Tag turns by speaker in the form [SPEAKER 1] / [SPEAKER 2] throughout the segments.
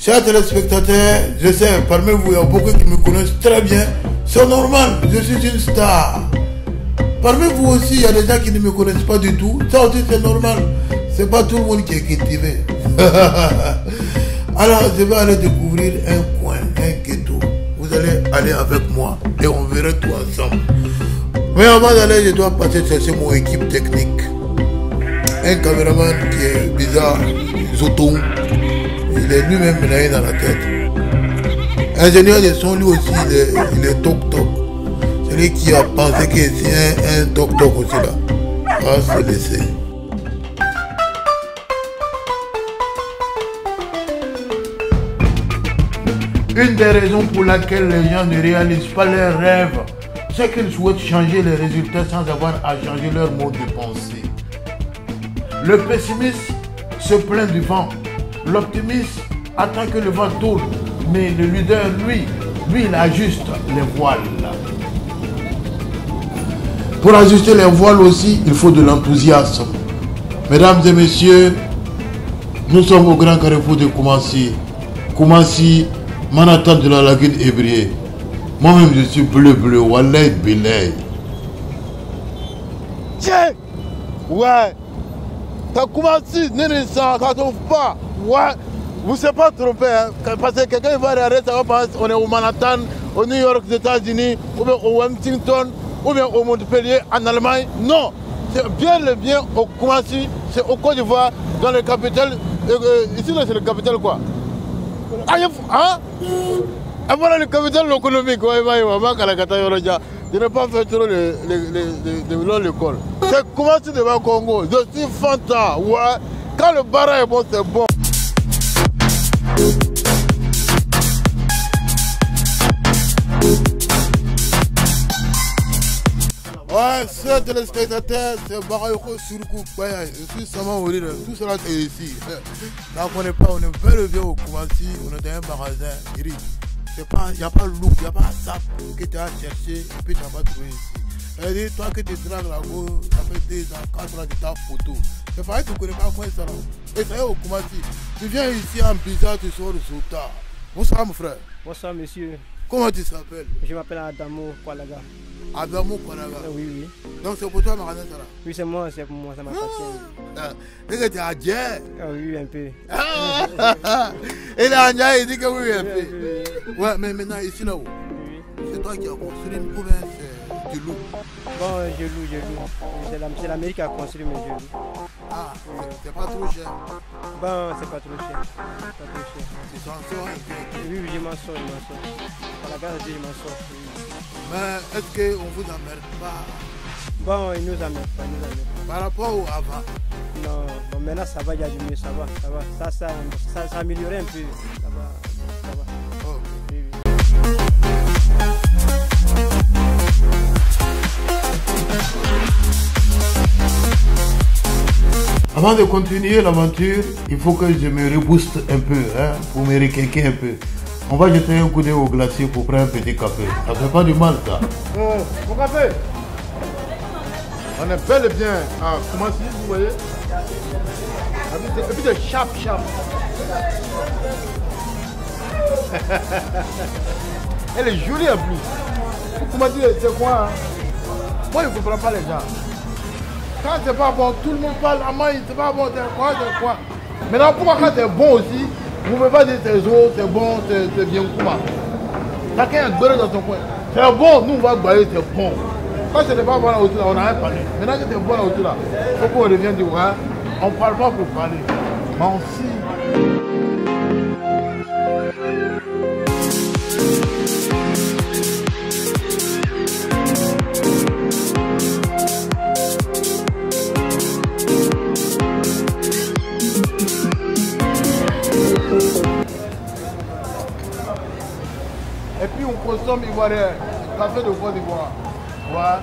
[SPEAKER 1] Chers téléspectateurs, je sais, parmi vous, il y a beaucoup qui me connaissent très bien. C'est normal, je suis une star. Parmi vous aussi, il y a des gens qui ne me connaissent pas du tout. Ça aussi, c'est normal. C'est pas tout le monde qui est cultivé. Alors, je vais aller découvrir un coin, un ghetto. Vous allez aller avec moi et on verra tout ensemble. Mais avant d'aller, je dois passer chercher mon équipe technique. Un caméraman qui est bizarre, Zoton. Il est lui-même menacé dans la tête. Ingénieur de son, lui aussi, il est toc-toc. Celui qui a pensé que c'est un toc-toc aussi là. Ah, c'est laissé. Une des raisons pour laquelle les gens ne réalisent pas leurs rêves, c'est qu'ils souhaitent changer les résultats sans avoir à changer leur mode de pensée. Le pessimiste se plaint du vent. L'optimiste attend que le vent tourne, mais le leader, lui, il ajuste les voiles. Pour ajuster les voiles aussi, il faut de l'enthousiasme. Mesdames et messieurs, nous sommes au grand carrefour de Koumassi. Koumassi, Manhattan de la lagune Ébrié. Moi-même, je suis bleu, Wallet Belay.
[SPEAKER 2] Tiens! Ouais! T'as Koumassi, ça ne pas. Ouais, vous ne s'est pas trompé, hein? Parce que quelqu'un va regarder, ça va penser qu'on est au Manhattan, au New York, aux États-Unis, ou bien au Washington, ou bien au Montpellier, en Allemagne. Non, c'est bien au Koumassi, c'est au Côte d'Ivoire, dans le capital. Ici, c'est le capital quoi? Hein? Et voilà le capital économique. Je n'ai pas fait trop l'école. C'est Koumassi devant Congo. Je suis Fanta, ouais. Quand le barra est bon, c'est bon.
[SPEAKER 1] Ouais, c'est téléspectateur, c'est Barayoko Surkou. Je suis Sama Ourire, tout cela c'est ici. Là, on n'est pas, on est bel et bien au Koumassi, on est dans un magasin. Il n'y a pas le look, il n'y a pas ça que tu as cherché et puis tu n'as pas trouvé ici. C'est-à-dire, toi que tu dragues la go, ça fait 2 ans, 4 ans de ta photo. C'est pareil, tu ne connais pas quoi ça là. Et ça y est au Koumassi. Tu viens ici en bizarre, tu sors le Souta. Bonsoir mon frère.
[SPEAKER 3] Bonsoir monsieur.
[SPEAKER 1] Comment tu t'appelles?
[SPEAKER 3] Je m'appelle Adamo Kwalaga.
[SPEAKER 1] Adamo Kwalaga?
[SPEAKER 3] Oui, oui.
[SPEAKER 1] Donc c'est pour toi le magasin ça là?
[SPEAKER 3] Oui, c'est moi, ça m'appartient.
[SPEAKER 1] Est-ce que tu es adien?
[SPEAKER 3] Ah oui, un peu.
[SPEAKER 1] Et là, il dit que oui, un peu. Ouais, mais maintenant ici là-haut, c'est toi qui as construit une province du loup.
[SPEAKER 3] Bon, je loue. C'est l'Amérique qui a construit, mais je loue.
[SPEAKER 1] Ah, c'est pas trop cher?
[SPEAKER 3] Bon, c'est pas trop cher.
[SPEAKER 1] Tu s'en sors un peu?
[SPEAKER 3] Oui, je m'en sors. À la gare, je m'en sors.
[SPEAKER 1] Mais est-ce qu'on vous emmerde pas?
[SPEAKER 3] Bon, il nous emmerde pas,
[SPEAKER 1] Par rapport au avant?
[SPEAKER 3] Non, bon, maintenant ça va, il y a du mieux, ça va. Ça a amélioré un peu. Ça va.
[SPEAKER 1] Oh.
[SPEAKER 3] Oui.
[SPEAKER 1] Avant de continuer l'aventure, il faut que je me rebooste un peu, hein, pour me requinquer un peu. On va jeter un coup d'œil au glacier pour prendre un petit café. Ça fait pas du mal ça.
[SPEAKER 2] Mon café. On est bel et bien à Koumassi, vous voyez. Et puis de chap. Elle est jolie en plus. Koumassi, c'est quoi hein? Moi, je ne comprends pas les gens. Quand c'est pas bon, tout le monde parle à moi, c'est pas bon, c'est quoi. Maintenant, pourquoi quand c'est bon aussi, vous ne pouvez pas dire c'est c'est bon, c'est bien Kouma. Chacun a donné dans son coin. C'est bon, nous on va bailler, c'est bon. Quand ce n'est pas bon là-dessus, on n'a rien parlé. Maintenant que c'est bon là-dessus, là, il faut qu'on revienne dire, ouais, on ne parle pas pour parler. Mais aussi. Et puis on consomme ivoirien, café de Côte d'Ivoire. Ouais.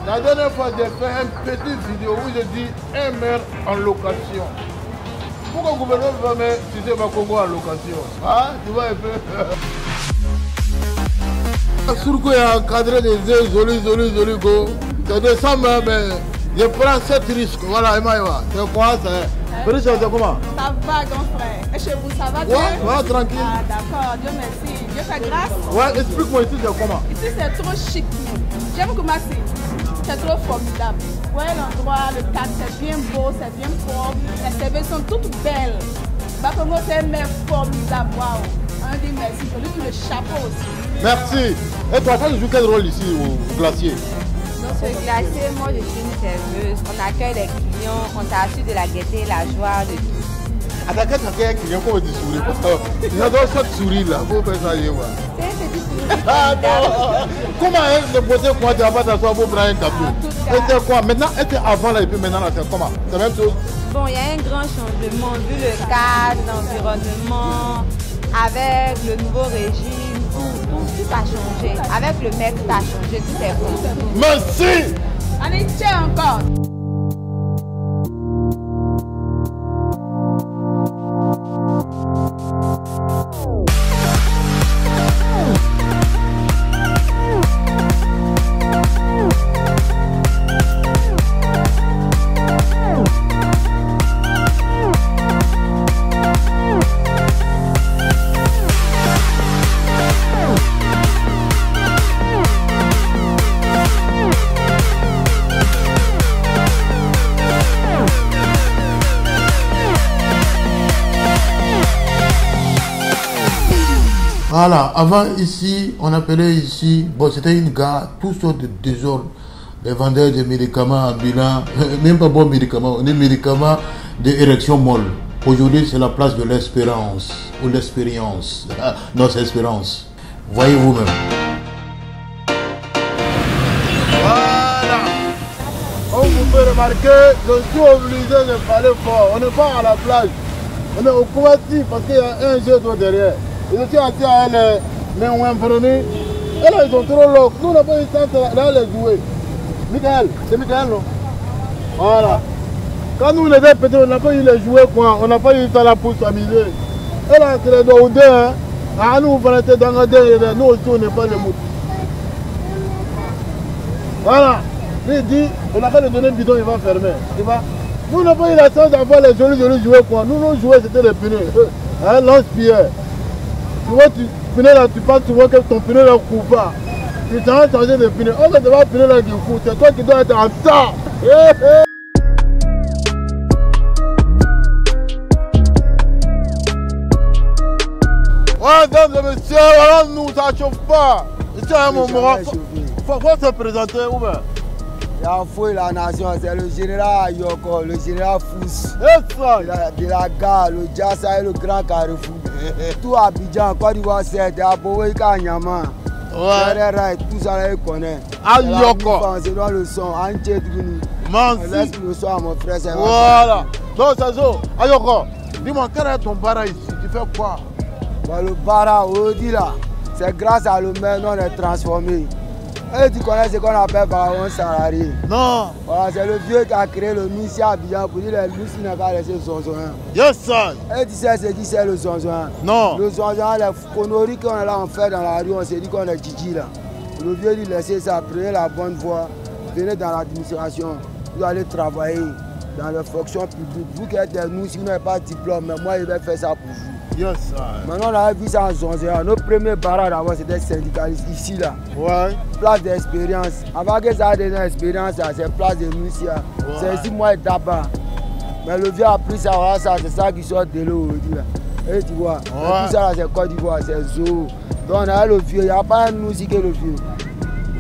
[SPEAKER 2] La dernière fois, j'ai fait une petite vidéo où je dis un maire en location. Pourquoi le gouvernement va mettre Cissé Makongo en location? Ah, tu vois un peu. Surtout, il y a encadré des yeux jolis go. C'est de ça, mais Je prends 7 risques. Voilà, Emmaïwa. C'est quoi ça? Félix, c'est comment?
[SPEAKER 4] Ça va, grand frère. Et chez vous, ça va bien?
[SPEAKER 2] Ouais, tranquille.
[SPEAKER 4] Ah, d'accord, Dieu merci. Dieu fait grâce.
[SPEAKER 2] Ouais, explique-moi ici, c'est comment?
[SPEAKER 4] Ici, c'est trop chic. J'aime comment c'est trop formidable. Vous voyez l'endroit, le cadre, c'est bien beau, c'est bien propre. Les services sont toutes belles. Bakongo, c'est un mec formidable. Waouh. On dit merci. Je lui tout le chapeau aussi.
[SPEAKER 2] Merci. Et toi, tu joues quel rôle ici au glacier?
[SPEAKER 5] Dans ce glacier, moi je suis une serveuse. On accueille les clients, on t'assure de la gaieté, la joie, de tout.
[SPEAKER 2] Attaquer quelqu'un qui vient comme des souris. Parce que il y a d'autres souris là. Faut faire ça.
[SPEAKER 5] C'est un petit sourire.
[SPEAKER 2] Ah non. Comment est-ce que poser quoi? Tu vas pas t'asseoir pour prendre un café. Et c'est quoi? Maintenant, était avant là et puis maintenant là, c'est comment? C'est la même chose?
[SPEAKER 5] Bon, il y a un grand changement vu le cadre, l'environnement, avec le nouveau régime, tout a changé. Avec le mec, tout a changé, tout est bon.
[SPEAKER 2] Merci.
[SPEAKER 4] Allez, tiens encore.
[SPEAKER 1] Voilà, avant ici, on appelait ici, bon c'était une gare, toutes sortes de désordres, des vendeurs de médicaments ambulants, même pas bons médicaments, des médicaments d'érection molle. Aujourd'hui c'est la place de l'espérance, ou l'expérience, non c'est espérance, voyez vous-même.
[SPEAKER 2] Voilà. Comme vous pouvez remarquer, je suis obligé de parler fort. On n'est pas à la plage, on est au Kouati parce qu'il y a un jeu d'eau derrière. Ils étaient assis à elle, mais on a imprimé. Et là, ils sont trop longs. Nous, on n'a pas eu le temps d'aller jouer. Michael, c'est Michael, non? Voilà. Quand nous, on était petits, on n'a pas eu les jouets, quoi. On n'a pas eu le temps pour s'amuser. Et là, c'est les deux ou deux, hein. Ah, nous, on était dans le derrière. Nous aussi, on n'est pas les mots. Voilà. Il dit, on a fait le donner le bidon, il va fermer. Tu vois? Nous, on n'a pas eu la chance d'avoir les jolis jouets, quoi. Nous, nos jouets, c'était les pneus. Hein, lance-pierre. Tu vois, tu pneu là, tu penses souvent que ton pneu là ne court pas. Tu t'en as changé de pneu. On ne pas pneu là qui court, c'est toi qui dois être en retard. Ouais, mesdames et messieurs, voilà, nous, ça ne chauffe pas. Ici, à un moment, il faut se présenter ou bien?
[SPEAKER 6] Il y a fouille la nation, c'est le général Yoko, le général Fous. De la gare, le Djassa et le Grand Carrefour. Tout Abidjan, Côte d'Ivoire, c'est Aboé Kanyama. Ouais. Tout ça, là, il connaît.
[SPEAKER 2] Ah, Yoko.
[SPEAKER 6] C'est dans le son, Anche Truni. Laisse le son à mon frère.
[SPEAKER 2] Voilà. Donc, c'est ça. Ayoko, dis-moi, quel est ton bara ici? Tu fais quoi?
[SPEAKER 6] Bon, le bara, on dit là, c'est grâce à le maire, on est transformé. Et tu connais ce qu'on appelle baron salarié?
[SPEAKER 2] Non.
[SPEAKER 6] Voilà, c'est le vieux qui a créé le Missi à Abidjan pour dire que le Missi n'a pas laissé le zonzouin.
[SPEAKER 2] Yes, sir.
[SPEAKER 6] Et tu sais ce qui c'est le zonzouin?
[SPEAKER 2] Non.
[SPEAKER 6] Le zonzouin, les conneries qu'on a là, on fait dans la rue, on s'est dit qu'on est Gigi là. Le vieux dit laissez ça, prenez la bonne voie, venez dans l'administration, vous allez travailler dans les fonctions publiques. Vous qui êtes nous, si vous n'avez pas de diplôme, mais moi je vais faire ça pour vous.
[SPEAKER 2] Yes, sir.
[SPEAKER 6] Maintenant, on a vu ça en zonzouin. Nos premiers barrages d'abord, c'était syndicalistes ici là.
[SPEAKER 2] Ouais.
[SPEAKER 6] Place d'expérience. Avant que ça ait une expérience, c'est place de Moussia. Ouais. C'est ici, moi, d'abord. Mais le vieux a pris ça, voilà, ça c'est ça qui sort de l'eau aujourd'hui. Et tu vois, ouais. Tout ça là, c'est Côte d'Ivoire, c'est Zo. Donc, on a le vieux, il n'y a pas un Moussi que le vieux.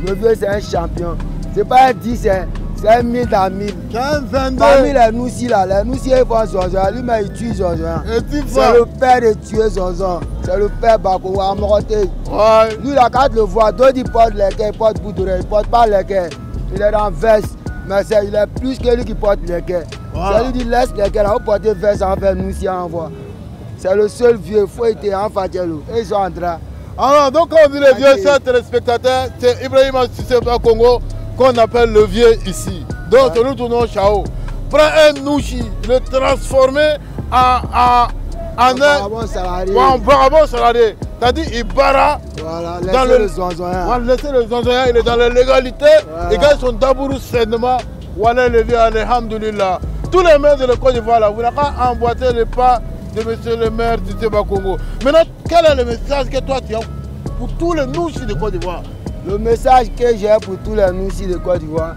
[SPEAKER 6] Le vieux, c'est un champion. C'est pas un 10, c'est un 1000 dans 1000.
[SPEAKER 2] 15, 22.
[SPEAKER 6] Parmi les Moussi là, les Moussi, ils font Zonzon. Lui, mais il tue Zonzon. C'est le père de tuer Zonzon. C'est le père Bako Amoroté. Ouais. Lui, là, quand tu le vois, d'autres ils portent les quais, ils portent bout d'oreille, ils portent pas les quais. Il est dans veste, mais il est plus que lui qui porte les quais. C'est lui qui laisse les quais là, vous portez veste en fait, nous si on voit. C'est le seul vieux, il faut être en Fadjelou. Et ils sont en train.
[SPEAKER 2] Alors, donc, quand on dit les vieux, chers téléspectateurs, c'est Ibrahim Sisseba Congo qu'on appelle le vieux ici. Donc, nous tournons Chao. Prends un nouchi, le transformer en un vagabond salarié. C'est-à-dire, il barra.
[SPEAKER 6] Voilà,
[SPEAKER 2] laissez le zonzoïen. Voilà, laissez le zonzoïen, il est dans la légalité. Voilà. Les gars sont d'abord sainement. Voilà le vieux, alhamdoulilah. Tous les maires de la Côte d'Ivoire, là, vous n'avez pas emboîté le pas de monsieur le maire du Teba Congo. Maintenant, quel est le message que toi tu as pour tous les Noussi de Côte d'Ivoire?
[SPEAKER 6] Le message que j'ai pour tous les Noussi de Côte d'Ivoire,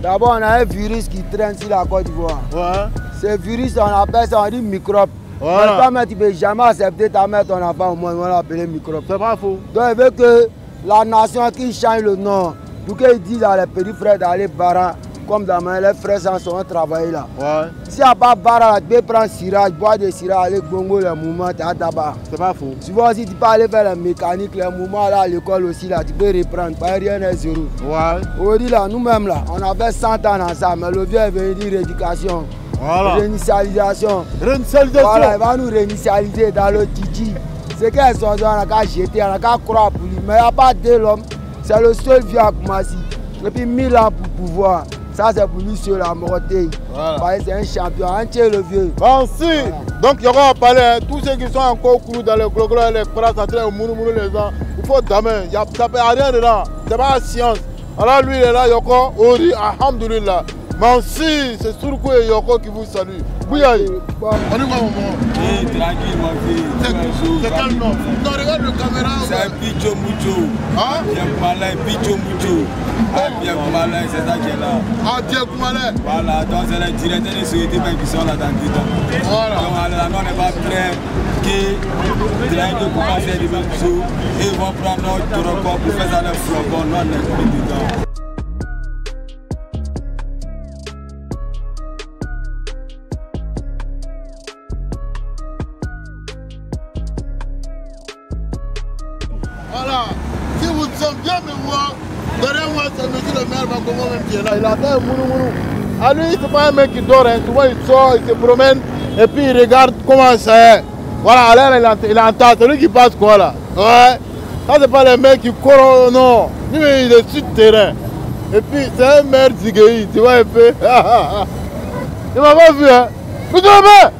[SPEAKER 6] d'abord on a un virus qui traîne sur la Côte d'Ivoire.
[SPEAKER 2] Ouais.
[SPEAKER 6] Ce virus, on appelle ça, on dit microbe.
[SPEAKER 2] Voilà.
[SPEAKER 6] Tu ne peux jamais accepter ta mère, ton enfant, au moins, on va l'appeler microbe.
[SPEAKER 2] C'est pas faux.
[SPEAKER 6] Donc il veut que la nation qui change le nom, pour qu'ils disent à les petits frères d'aller Bara, comme dans les frères sans son travail là.
[SPEAKER 2] Ouais.
[SPEAKER 6] Si à part Bara, tu peux prendre Siraj, boire des Siraj, aller Bongo, les mouvements, tu as tabac.
[SPEAKER 2] C'est pas faux.
[SPEAKER 6] Souvent aussi tu peux aller faire la mécanique, les mouvements là à l'école aussi là, tu peux reprendre, pas rien n'est zéro.
[SPEAKER 2] Ouais.
[SPEAKER 6] Aujourd'hui là, nous-mêmes là, on avait 100 ans dans ça, mais le vieux est venu dire rééducation,
[SPEAKER 2] Voilà.
[SPEAKER 6] réinitialisation.
[SPEAKER 2] Réinitialisation.
[SPEAKER 6] Voilà, il va nous réinitialiser dans le Titi. C'est qu'elles sont on a qu'à jeter, on a qu'à croire pour lui. Mais il n'y a pas de l'homme, c'est le seul vieux à Koumassi. Depuis 1000 ans pour pouvoir. Ça c'est pour lui seul à Moroté. Voilà. C'est un champion, entier le vieux.
[SPEAKER 2] Bon, si. Voilà. Donc il y aura à parler, hein, tous ceux qui sont encore courus dans les gloglos et les phrases en train de mourir les gens. Il faut damer, ça ne peut rien dedans. C'est pas la science. Alors lui il est là, Yoko, Ori, alhamdoulilah. Mais si, c'est Surkou et Yoko qui vous saluent. Bouyaï. On y va, maman.
[SPEAKER 7] Oui, tranquille, mon fils.
[SPEAKER 2] C'est quel nom? Non, regarde le caméra.
[SPEAKER 7] C'est Picho Mucho.
[SPEAKER 2] Hein?
[SPEAKER 7] Bien Koumalay, Picho Mucho. Bien Koumalay, c'est ça qui est là.
[SPEAKER 2] Ah, Bien Koumalay.
[SPEAKER 7] Voilà, donc c'est les directeurs de sécurité qui sont là dans le temps.
[SPEAKER 2] Voilà.
[SPEAKER 7] Donc là, on n'est pas prêt que train de commencer de même chose. Ils vont prendre notre record pour faire ça dans le flocon. Non, on est plus du temps.
[SPEAKER 2] Voilà, si vous sommes bien me voir, derrière moi c'est monsieur le maire Bakongo même qui est là, il attend un mourou. À lui, c'est pas un mec qui dort, hein. Souvent il sort, il se promène et puis il regarde comment ça est. Voilà, alors il entend, c'est lui qui passe quoi là. Ouais, ça c'est pas le mec qui court, non. Lui il est sur le terrain. Et puis c'est un maire Zigei, tu vois un peu. Il m'a pas vu, hein. Monsieur le maire!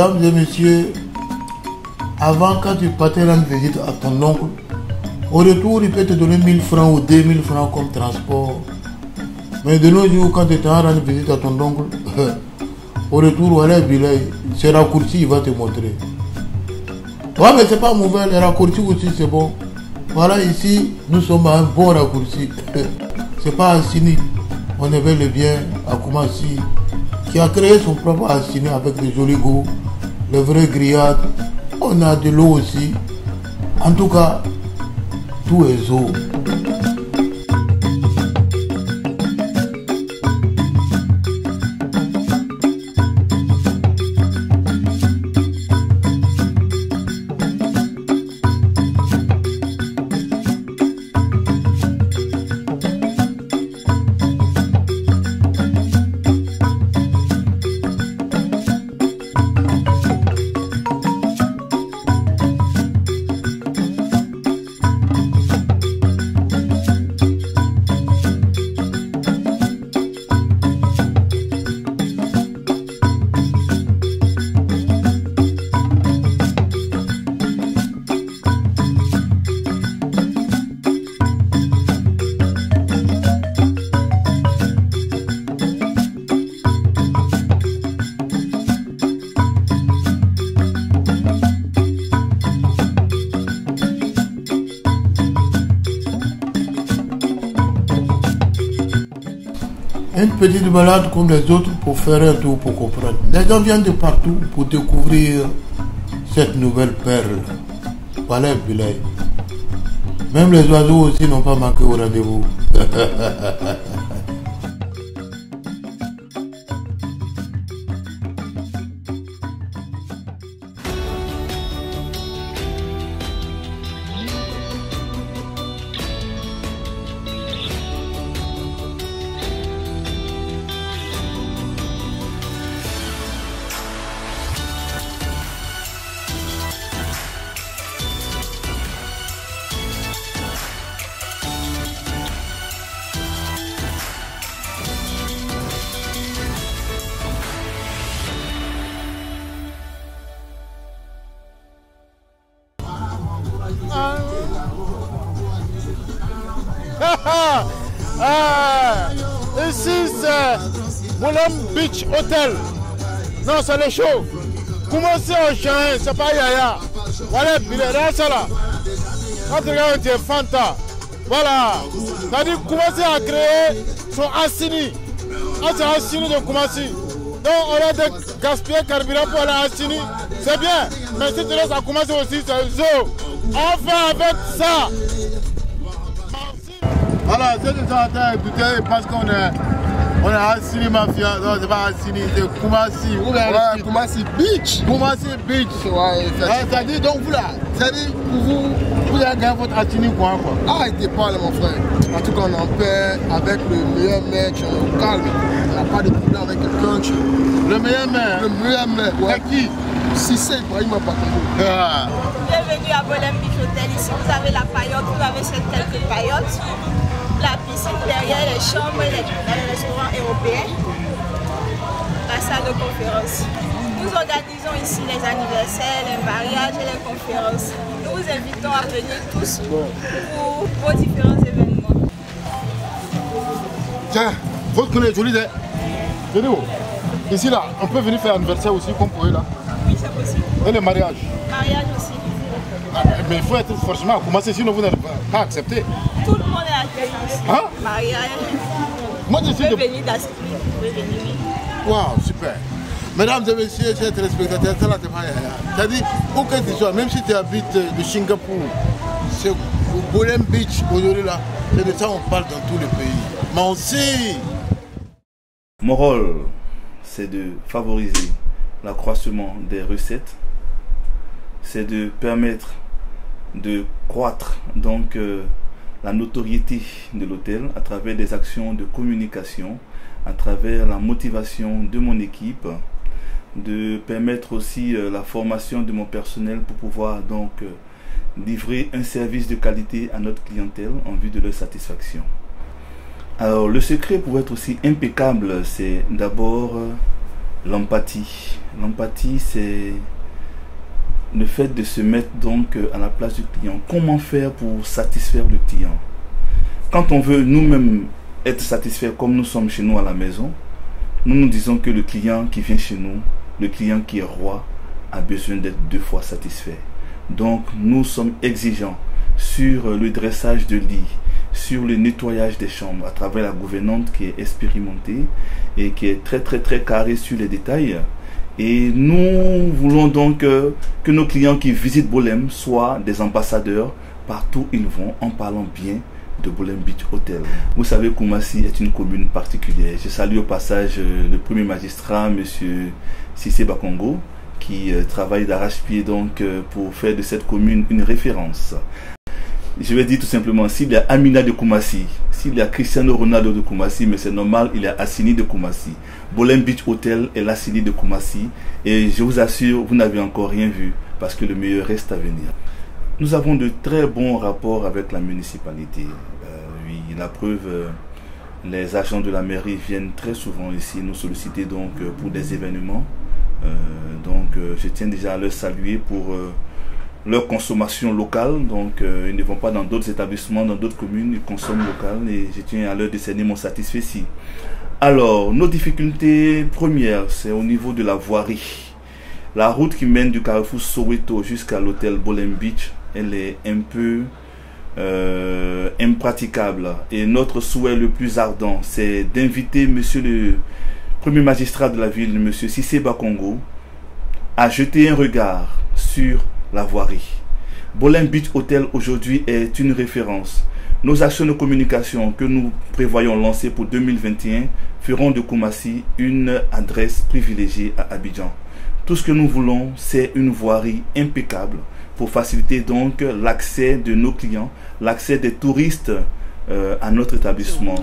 [SPEAKER 2] Mesdames et messieurs, avant quand tu partais rendre visite à ton oncle, au retour il peut te donner 1000 francs ou 2000 francs comme transport. Mais de nos jours, quand tu te rends rendre visite à ton oncle, au retour, voilà, c'est raccourci, il va te montrer. Ouais, mais c'est pas mauvais, les raccourcis aussi c'est bon. Voilà, ici, nous sommes à un bon raccourci. C'est pas Assini, on est bel et bien à Koumassi, qui a créé son propre Assini avec des jolis goûts, le vrai grillade. On a de l'eau aussi. En tout cas, tout est eau.
[SPEAKER 1] petite balade comme les autres pour faire un tour pour comprendre. Les gens viennent de partout pour découvrir cette nouvelle perle. Voilà, Bilay. Même les oiseaux aussi n'ont pas manqué au rendez-vous.
[SPEAKER 2] Ici c'est Boulem Beach Hotel. Non, c'est le show. Commencez en Chien, c'est pas Yaya. Voilà, il est ça là. Quand tu regardes, tu es Fanta. Voilà. C'est-à-dire, commencez à créer son Assini. C'est Assini de Koumassi. Donc, on a de gaspiller carburant pour aller à Assini. C'est bien. Mais si tu laisses à Koumassi aussi, c'est Zo. On fait avec ça.
[SPEAKER 1] Voilà, c'est des gens qui doutent parce qu'on est à Assini Mafia. Non, c'est pas Assini, c'est Koumassi.
[SPEAKER 6] Ouais, Koumassi Beach.
[SPEAKER 1] Koumassi Beach.
[SPEAKER 6] Ouais,
[SPEAKER 1] c'est-à-dire, donc vous là, c'est-à-dire, vous avez gagné votre Assini quoi.
[SPEAKER 6] Ah, il dépend, mon frère. En tout cas, on est en paix avec le meilleur mec, on est calme. On n'a pas de problème avec quelqu'un.
[SPEAKER 1] Le meilleur mec.
[SPEAKER 6] Le meilleur mec, ouais.
[SPEAKER 1] C'est qui?
[SPEAKER 6] Si c'est Ibrahim Bakongo.
[SPEAKER 5] Bienvenue à Boulem Beach Hotel. Ici, vous avez la paillote, vous avez quelques paillotes. La piscine derrière, les chambres, les restaurants européens, la salle de conférence. Nous organisons ici les anniversaires, les mariages et les conférences. Nous vous invitons à venir tous pour vos différents événements.
[SPEAKER 2] Tiens, votre connaît joli, venez où? Ici là, on peut venir faire anniversaire aussi comme pour eux là.
[SPEAKER 5] Oui, c'est possible.
[SPEAKER 2] Et le mariage?
[SPEAKER 5] Mariage aussi.
[SPEAKER 2] Mais il faut être forcément commencer, sinon vous n'allez pas accepter.
[SPEAKER 5] Tout le monde est accueilli ici.
[SPEAKER 2] Hein?
[SPEAKER 5] Mariage.
[SPEAKER 2] Moi je suis de...
[SPEAKER 5] venir d'inscrire. Vous pouvez venir.
[SPEAKER 1] Waouh, super. Mesdames et messieurs, chers téléspectateurs, c'est-à-dire, où que tu sois, même si tu habites de Singapour, c'est Boulem Beach aujourd'hui là, c'est de ça on parle dans tous les pays. Mais aussi.
[SPEAKER 8] Mon rôle, c'est de favoriser l'accroissement des recettes, c'est de permettre de croître donc la notoriété de l'hôtel à travers des actions de communication, à travers la motivation de mon équipe, de permettre aussi la formation de mon personnel pour pouvoir donc livrer un service de qualité à notre clientèle en vue de leur satisfaction. Alors le secret pour être aussi impeccable, c'est d'abord l'empathie. L'empathie, c'est le fait de se mettre donc à la place du client. Comment faire pour satisfaire le client? Quand on veut nous-mêmes être satisfaits comme nous sommes chez nous à la maison, nous nous disons que le client qui vient chez nous, le client qui est roi, a besoin d'être 2 fois satisfait. Donc nous sommes exigeants sur le dressage de lit, sur le nettoyage des chambres à travers la gouvernante qui est expérimentée et qui est très carrée sur les détails. Et nous voulons donc que nos clients qui visitent Boulem soient des ambassadeurs partout où ils vont en parlant bien de Boulem Beach Hotel. Vous savez, Koumassi est une commune particulière. Je salue au passage le premier magistrat, M. Cissé Bakongo, qui travaille d'arrache-pied donc pour faire de cette commune une référence. Je vais dire tout simplement, s'il y a Amina de Koumassi, s'il y a Cristiano Ronaldo de Koumassi, mais c'est normal, il y a Assini de Koumassi. Boulem Beach Hotel est l'Assini de Koumassi. Et je vous assure, vous n'avez encore rien vu, parce que le meilleur reste à venir. Nous avons de très bons rapports avec la municipalité. Oui, la preuve, les agents de la mairie viennent très souvent ici nous solliciter donc pour des événements. Je tiens déjà à leur saluer pour leur consommation locale. Donc ils ne vont pas dans d'autres établissements, dans d'autres communes, ils consomment local et je tiens à leur décerner mon satisfait. Alors, nos difficultés premières, c'est au niveau de la voirie. La route qui mène du carrefour Soweto jusqu'à l'hôtel Boulem Beach, elle est un peu impraticable. Et notre souhait le plus ardent, c'est d'inviter monsieur le premier magistrat de la ville, monsieur Cissé Bakongo, à jeter un regard sur la voirie. Bolem Beach Hotel aujourd'hui est une référence. Nos actions de communication que nous prévoyons lancer pour 2021 feront de Koumassi une adresse privilégiée à Abidjan. Tout ce que nous voulons, c'est une voirie impeccable pour faciliter donc l'accès de nos clients, l'accès des touristes à notre établissement.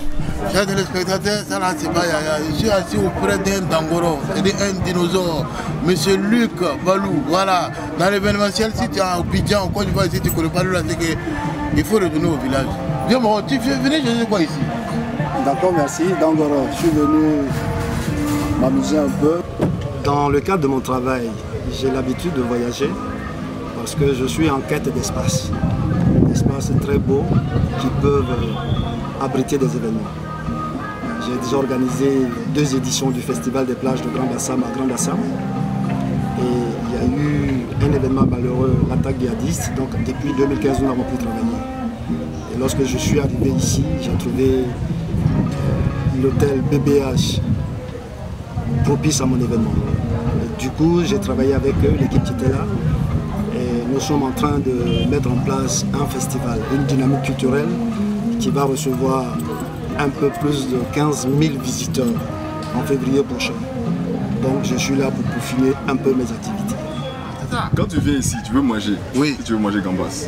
[SPEAKER 1] Chers téléspectateurs, ça là c'est pas Yaya. Je suis assis auprès d'un Dangoro, c'est-à-dire un dinosaure, monsieur Luc Balou. Voilà, dans l'événementiel, si tu es à Abidjan, quand tu vas ici, tu ne connais pas là, c'est qu'il faut retourner au village. Dis moi, tu venais chercher quoi ici?
[SPEAKER 9] D'accord, merci. Dangoro, je suis venu m'amuser un peu. Dans le cadre de mon travail, j'ai l'habitude de voyager parce que je suis en quête d'espace. Espaces très beaux qui peuvent abriter des événements. J'ai déjà organisé 2 éditions du Festival des plages de Grand Bassam à Grand Bassam. Et il y a eu un événement malheureux, l'attaque djihadiste. Donc depuis 2015, nous n'avons plus travaillé. Et lorsque je suis arrivé ici, j'ai trouvé l'hôtel BBH propice à mon événement. Et du coup, j'ai travaillé avec eux, l'équipe qui était là. Et nous sommes en train de mettre en place un festival, une dynamique culturelle qui va recevoir un peu plus de 15 000 visiteurs en février prochain. Donc je suis là pour peaufiner un peu mes activités.
[SPEAKER 10] Quand tu viens ici, tu veux manger.
[SPEAKER 1] Oui.
[SPEAKER 10] Si tu veux manger gambas,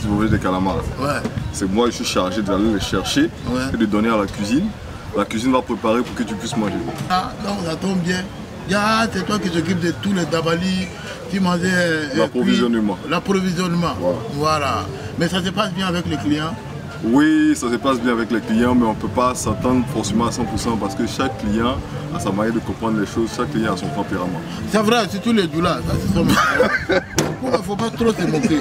[SPEAKER 10] tu veux manger des calamars.
[SPEAKER 1] Ouais.
[SPEAKER 10] C'est moi, je suis chargé d'aller les chercher et de donner à la cuisine. La cuisine va préparer pour que tu puisses manger.
[SPEAKER 1] Ah, donc ça tombe bien. C'est toi qui s'occupe de tous les dabali, qui mangeait
[SPEAKER 10] l'approvisionnement.
[SPEAKER 1] L'approvisionnement. Voilà. Mais ça se passe bien avec les clients?
[SPEAKER 10] Oui, ça se passe bien avec les clients, mais on ne peut pas s'attendre forcément à 100% parce que chaque client a sa manière de comprendre les choses, chaque client a son tempérament.
[SPEAKER 1] C'est vrai, c'est tous les doulas. Il ne faut pas trop se moquer.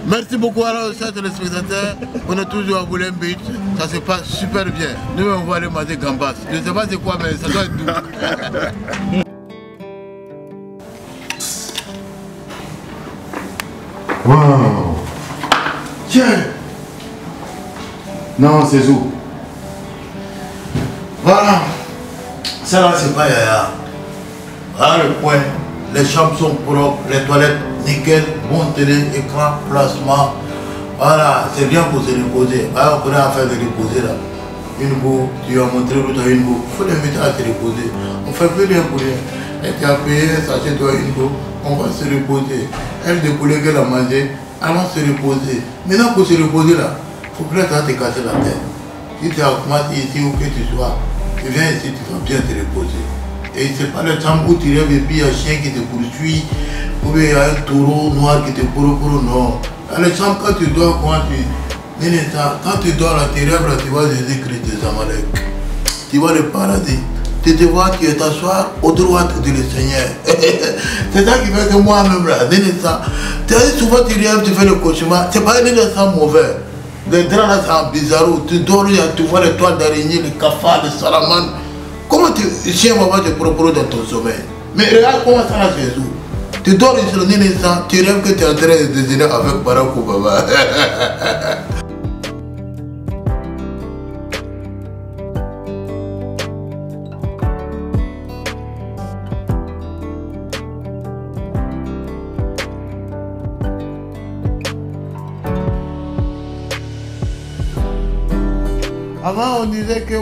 [SPEAKER 1] Merci beaucoup alors, chers téléspectateurs. On est toujours à Bolem Beach. Ça se passe super bien. Nous, on va aller manger gambas. Je ne sais pas c'est quoi, mais ça doit être doux.
[SPEAKER 2] Wow. Tiens. Non, c'est où?
[SPEAKER 1] Voilà. Ça là, c'est pas Yaya. Voilà le point. Les chambres sont propres, les toilettes nickel, bon télé, écran, plasma. Voilà, c'est bien pour se reposer. Alors, on connaît à faire de reposer là. Une go, tu vas montrer l'autre une go. Il faut les mettre à se reposer. On fait plus rien pour rien. Et tu as payé, sachez-toi une go. On va se reposer. Elle de poulet qu'elle a mangé, elle va se reposer. Maintenant, pour se reposer là, il faut que tu te casser la tête. Si tu as commencé ici ou que tu sois, tu viens ici, tu vas bien te reposer. Et ce n'est pas le temps où tu rêves et puis il y a un chien qui te poursuit, ou bien il y a un taureau noir qui te poursuit, non. Dans le champ, quand tu dors, quand tu dors là, tu rêves là, tu vois Jésus-Christ des Amalek. Tu vois le paradis. Tu te vois, tu es t'asseoir au droit de le Seigneur. C'est ça qui fait que moi-même là, souvent tu rêves, tu fais le cauchemar, c'est pas un sang mauvais. Les draps là, c'est un bizarre. Tu dors, tu vois les toiles d'araignée, les cafards, les salamandres. Comment le chien va te proposer dans ton sommeil? Mais regarde comment ça là, Jésus. Tu dors sur le nez, tu rêves que tu es en train de déjeuner avec Barack Obama. Avant, on disait que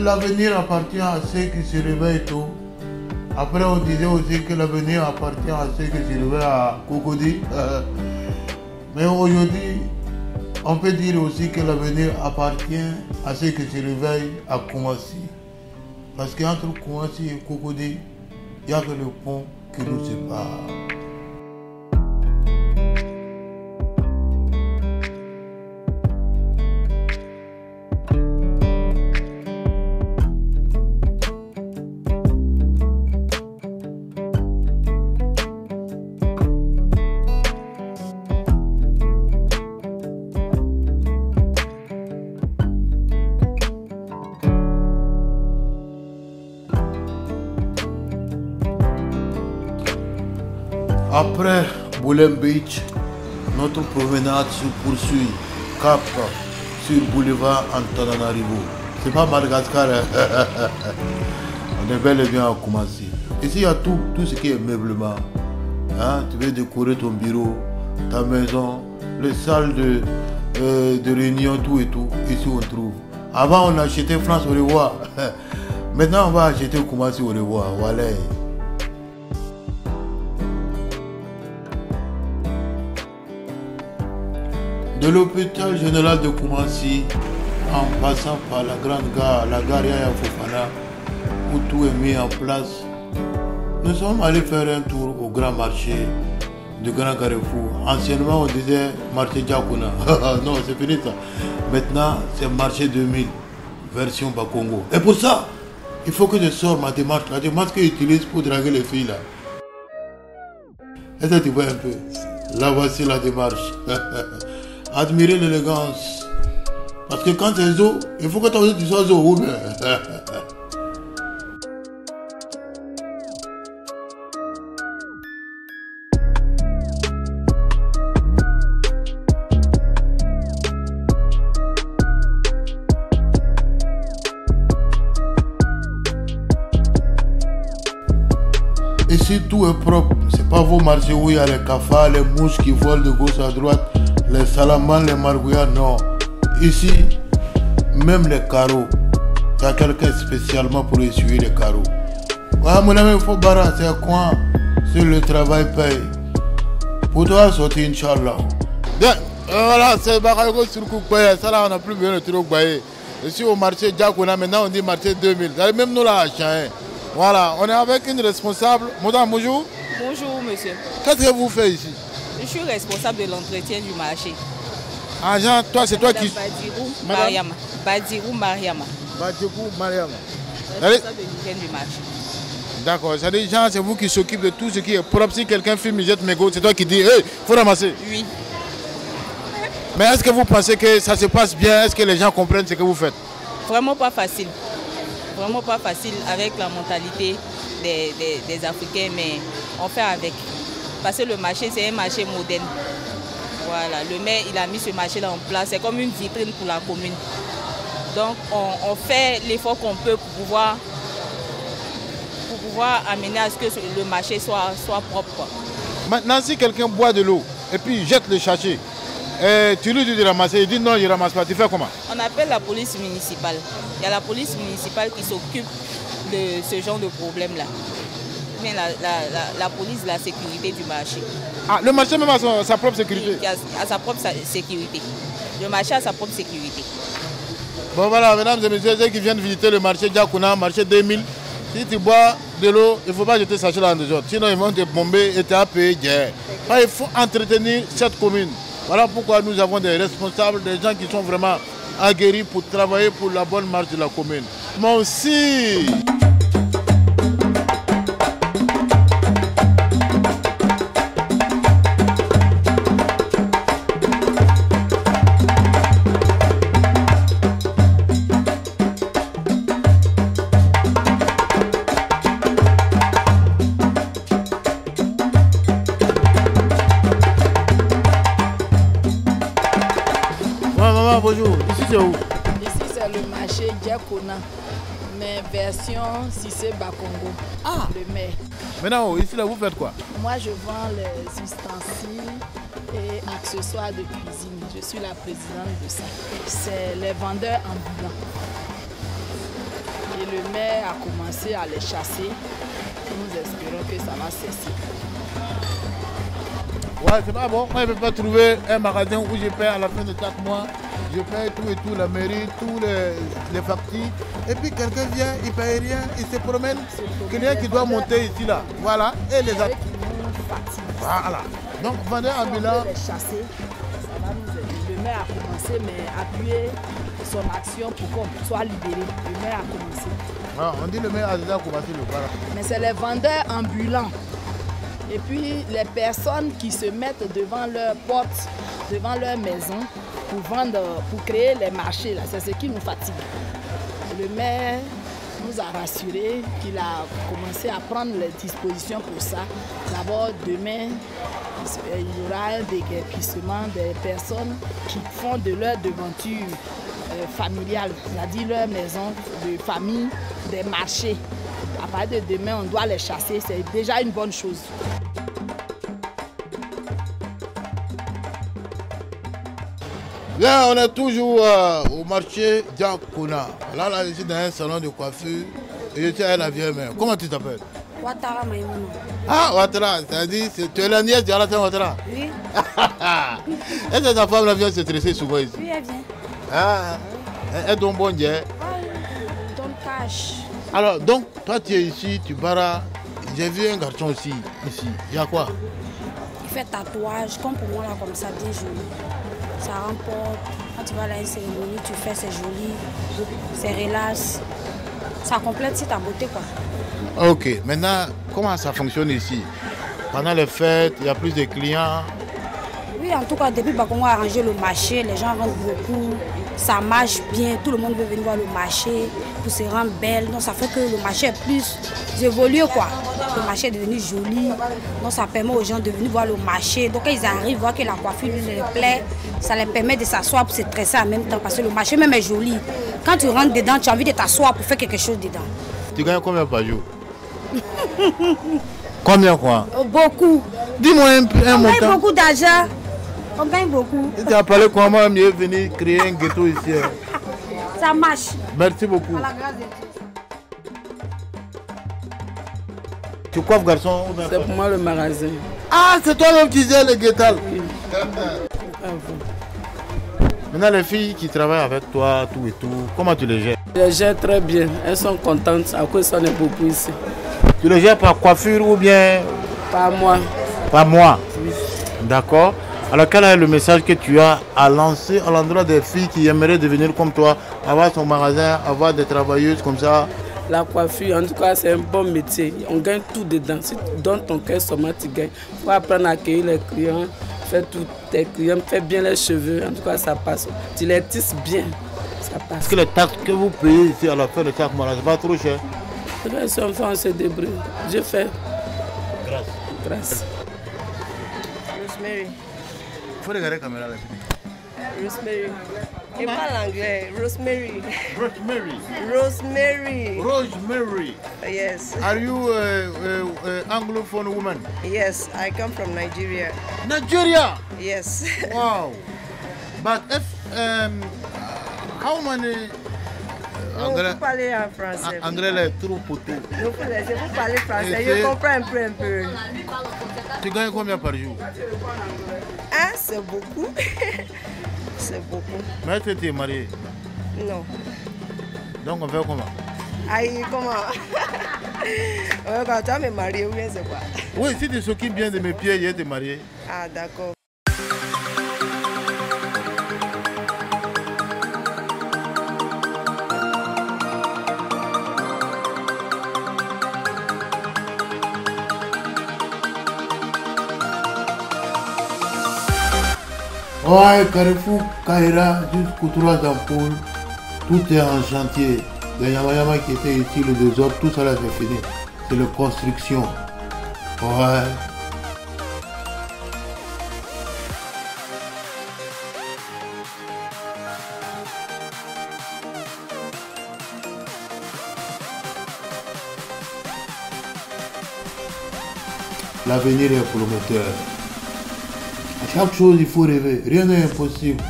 [SPEAKER 1] l'avenir appartient à ceux qui se réveillent tôt. Après, on disait aussi que l'avenir appartient à ceux qui se réveillent à Cocody. Mais aujourd'hui, on peut dire aussi que l'avenir appartient à ceux qui se réveillent à Koumassi. Parce qu'entre Koumassi et Cocody, il n'y a que le pont qui nous sépare. Après Bolem Beach, notre promenade se poursuit. Cap sur boulevard Antananarivo. C'est pas Madagascar. On est bel et bien à Koumassi. Ici, il y a tout ce qui est meublement. Hein? Tu veux décorer ton bureau, ta maison, les salles de réunion, tout et tout. Ici, on trouve. Avant, on achetait France au revoir. Maintenant, on va acheter Koumassi au revoir. Voilà. De l'hôpital général de Koumassi, en passant par la grande gare, la gare Yaya Fofana, où tout est mis en place, nous sommes allés faire un tour au grand marché de Grand Carrefour. Anciennement, on disait marché Djakouna. Non, c'est fini ça. Maintenant, c'est marché 2000, version Bakongo. Et pour ça, il faut que je sorte ma démarche, la démarche que j'utilise pour draguer les filles là. Est-ce que tu vois un peu? Là, voici la démarche. Admirer l'élégance. Parce que quand c'est zo, il faut que toi aussi tu sois zo ou bien. Ici tout est propre, c'est pas vos marchés où il y a les cafards, les mouches qui volent de gauche à droite, les salamandres, les margouillards, non. Ici, même les carreaux, il y a quelqu'un spécialement pour essuyer les carreaux. Ouais, mon ami, il faut barrer, c'est quoi? C'est le travail paye. Pour toi, sortir Inch'Allah. Bien, voilà, c'est Bakago sur Koukbaye, ça là, on n'a plus besoin de Troukbaye. Ici au marché Djakouna, maintenant on dit marché 2000. Même nous là, à Chahin. Voilà, on est avec une responsable. Madame, bonjour.
[SPEAKER 11] Bonjour, monsieur.
[SPEAKER 1] Qu'est-ce que vous faites ici?
[SPEAKER 11] Je suis responsable de l'entretien du marché.
[SPEAKER 1] Ah, Jean, toi, c'est toi qui...
[SPEAKER 11] Badirou Mariama. Badirou Mariama.
[SPEAKER 1] Badirou Mariama.
[SPEAKER 11] Responsable de l'hygiène du marché.
[SPEAKER 1] D'accord, c'est-à-dire, Jean, c'est vous qui s'occupe de tout ce qui est propre. Si quelqu'un filme, il jette mes gosses, c'est toi qui dis, hey, faut ramasser.
[SPEAKER 11] Oui.
[SPEAKER 1] Mais est-ce que vous pensez que ça se passe bien? Est-ce que les gens comprennent ce que vous faites?
[SPEAKER 11] Vraiment pas facile. Vraiment pas facile avec la mentalité des Africains, mais on fait avec. Parce que le marché, c'est un marché moderne. Voilà, le maire, il a mis ce marché-là en place. C'est comme une vitrine pour la commune. Donc, on fait l'effort qu'on peut pour pouvoir amener à ce que le marché soit propre.
[SPEAKER 1] Maintenant, si quelqu'un boit de l'eau et puis jette le sachet, tu lui dis de ramasser, il dit non, il ne ramasse pas. Tu fais comment?
[SPEAKER 11] On appelle la police municipale. Il y a la police municipale qui s'occupe de ce genre de problème-là. Mais la police de la sécurité du marché.
[SPEAKER 1] Ah, le marché même a sa propre sécurité?
[SPEAKER 11] Oui, a sa propre sécurité. Le marché a sa propre sécurité.
[SPEAKER 1] Bon voilà, mesdames et messieurs, ceux qui viennent visiter le marché Djakouna, marché 2000, si tu bois de l'eau, il ne faut pas jeter sachet dans les autres. Sinon, ils vont te bomber et tu as payé guerre. Il faut entretenir cette commune. Voilà pourquoi nous avons des responsables, des gens qui sont vraiment aguerris pour travailler pour la bonne marche de la commune. Moi aussi. Bonjour, ici c'est où?
[SPEAKER 12] Ici c'est le marché Djakouna, mais version Cissé Bakongo, le maire.
[SPEAKER 1] Maintenant, ici là, vous faites quoi?
[SPEAKER 12] Moi je vends les ustensiles et accessoires de cuisine. Je suis la présidente de ça. C'est les vendeurs ambulants. Et le maire a commencé à les chasser. Nous espérons que ça va cesser.
[SPEAKER 1] Ouais, c'est pas bon. Moi, je ne peux pas trouver un magasin où je paie à la fin de 4 mois. Je paye tout et tout, la mairie, tous les factures. Et puis quelqu'un vient, il ne paye rien, il se promène. Quelqu'un qui doit monter ici, là. Voilà. Et les autres. Voilà. Donc, vendeur ambulant.
[SPEAKER 12] Les chasser, ça va nous aider. Le maire a commencé, mais appuyer son action pour qu'on soit libéré. Le maire a commencé.
[SPEAKER 1] Ah, on dit le maire a déjà commencé le bar.
[SPEAKER 12] Mais c'est les vendeurs ambulants. Et puis les personnes qui se mettent devant leur porte, devant leur maison, pour vendre, pour créer les marchés, c'est ce qui nous fatigue. Le maire nous a rassurés qu'il a commencé à prendre les dispositions pour ça. D'abord, demain, il y aura un déguerpissement des personnes qui font de leur devanture familiale, c'est-à-dire leur maison de famille, des marchés. À partir de demain, on doit les chasser, c'est déjà une bonne chose.
[SPEAKER 1] Là, on est toujours au marché Diakona. Là, je suis dans un salon de coiffure et je suis avec la vieille mère. Comment tu t'appelles?
[SPEAKER 13] Ouattara Maïmouna.
[SPEAKER 1] Ah, Ouattara, c'est-à-dire, tu es la nièce d'Alassane Ouattara?
[SPEAKER 13] Oui.
[SPEAKER 1] Est-ce que ta femme vient se stresser souvent ici?
[SPEAKER 13] Oui, elle vient.
[SPEAKER 1] Ah, elle donne bon Dieu.
[SPEAKER 13] Elle donne cash.
[SPEAKER 1] Alors, donc, toi, tu es ici, tu barras. J'ai vu un garçon aussi, ici. Il y a quoi?
[SPEAKER 13] Il fait tatouage, comme pour moi, là, comme ça, bien joli. Ça remporte. Quand tu vas à la cérémonie, tu fais, c'est joli, c'est relax. Ça complète si ta beauté, quoi.
[SPEAKER 1] Ok, maintenant, comment ça fonctionne ici? Pendant les fêtes, il y a plus de clients?
[SPEAKER 13] Oui, en tout cas, depuis qu'on a arrangé le marché, les gens rentrent beaucoup. Ça marche bien, tout le monde veut venir voir le marché pour se rendre belle. Donc ça fait que le marché est plus évolué, quoi. Le marché est devenu joli. Donc ça permet aux gens de venir voir le marché. Donc quand ils arrivent, voir que la coiffure leur plaît, ça les permet de s'asseoir pour se tresser en même temps. Parce que le marché même est joli. Quand tu rentres dedans, tu as envie de t'asseoir pour faire quelque chose dedans.
[SPEAKER 1] Tu gagnes combien par jour? Combien quoi?
[SPEAKER 13] Beaucoup.
[SPEAKER 1] Dis-moi un montant.
[SPEAKER 13] On gagne beaucoup d'argent. On gagne beaucoup.
[SPEAKER 1] Tu as parlé comment mieux venir créer un ghetto ici?
[SPEAKER 13] Ça marche.
[SPEAKER 1] Merci beaucoup.
[SPEAKER 13] À la grâce de Dieu.
[SPEAKER 1] Tu coiffes, garçon?
[SPEAKER 14] C'est pour moi le magasin.
[SPEAKER 1] Ah, c'est toi-même qui disais le ghetto?
[SPEAKER 14] Oui.
[SPEAKER 1] Maintenant, les filles qui travaillent avec toi, tout et tout, comment tu les gères?
[SPEAKER 14] Je les gère très bien. Elles sont contentes à cause qu'on est beaucoup ici.
[SPEAKER 1] Tu les gères par coiffure ou bien?
[SPEAKER 14] Par moi.
[SPEAKER 1] Par moi?
[SPEAKER 14] Oui.
[SPEAKER 1] D'accord. Alors, quel est le message que tu as à lancer à l'endroit des filles qui aimeraient devenir comme toi, avoir son magasin, avoir des travailleuses comme ça?
[SPEAKER 14] La coiffure, en tout cas, c'est un bon métier. On gagne tout dedans. Si tu donnes ton cœur seulement, tu gagnes. Il faut apprendre à accueillir les clients, faire tous tes clients, faire bien les cheveux. En tout cas, ça passe. Tu les tisses bien, ça passe.
[SPEAKER 1] Est-ce que les taxes que vous payez ici à la fin de chaque mois, c'est pas trop cher?
[SPEAKER 14] Si on fait, on se débrouille. Je fais.
[SPEAKER 1] Grâce.
[SPEAKER 14] Grâce.
[SPEAKER 15] Rosemary.
[SPEAKER 1] Il faut regarder la caméra là.
[SPEAKER 15] Rosemary. Il parle anglais. Rosemary.
[SPEAKER 1] Rosemary.
[SPEAKER 15] Rosemary.
[SPEAKER 1] Rosemary.
[SPEAKER 15] Yes.
[SPEAKER 1] Are you an Anglophone woman?
[SPEAKER 15] Yes, I come from Nigeria.
[SPEAKER 1] Nigeria?
[SPEAKER 15] Yes.
[SPEAKER 1] Wow. But if, how many...
[SPEAKER 15] Anglais. Vous parlez en français.
[SPEAKER 1] Anglais est trop poteau.
[SPEAKER 15] Vous parlez français, je comprends un peu.
[SPEAKER 1] Tu gagnes combien par jour?
[SPEAKER 15] Ah, c'est beaucoup. C'est beaucoup.
[SPEAKER 1] Mais est-ce que tu es marié?
[SPEAKER 15] Non.
[SPEAKER 1] Donc on fait comment?
[SPEAKER 15] Aïe, comment? Quand tu vas me marier, ou bien c'est quoi?
[SPEAKER 1] Oui, si tu s'occupes bien de mes pieds, je vais te marier.
[SPEAKER 15] Ah, d'accord.
[SPEAKER 1] Ouais, Carrefour, Kaira, jusqu'aux 3 ampoules, tout est en chantier. Les Yamayama qui étaient ici, le désordre, tout ça là c'est fini. C'est la construction. Ouais. L'avenir est prometteur. À chaque chose, il faut rêver. Rien n'est impossible.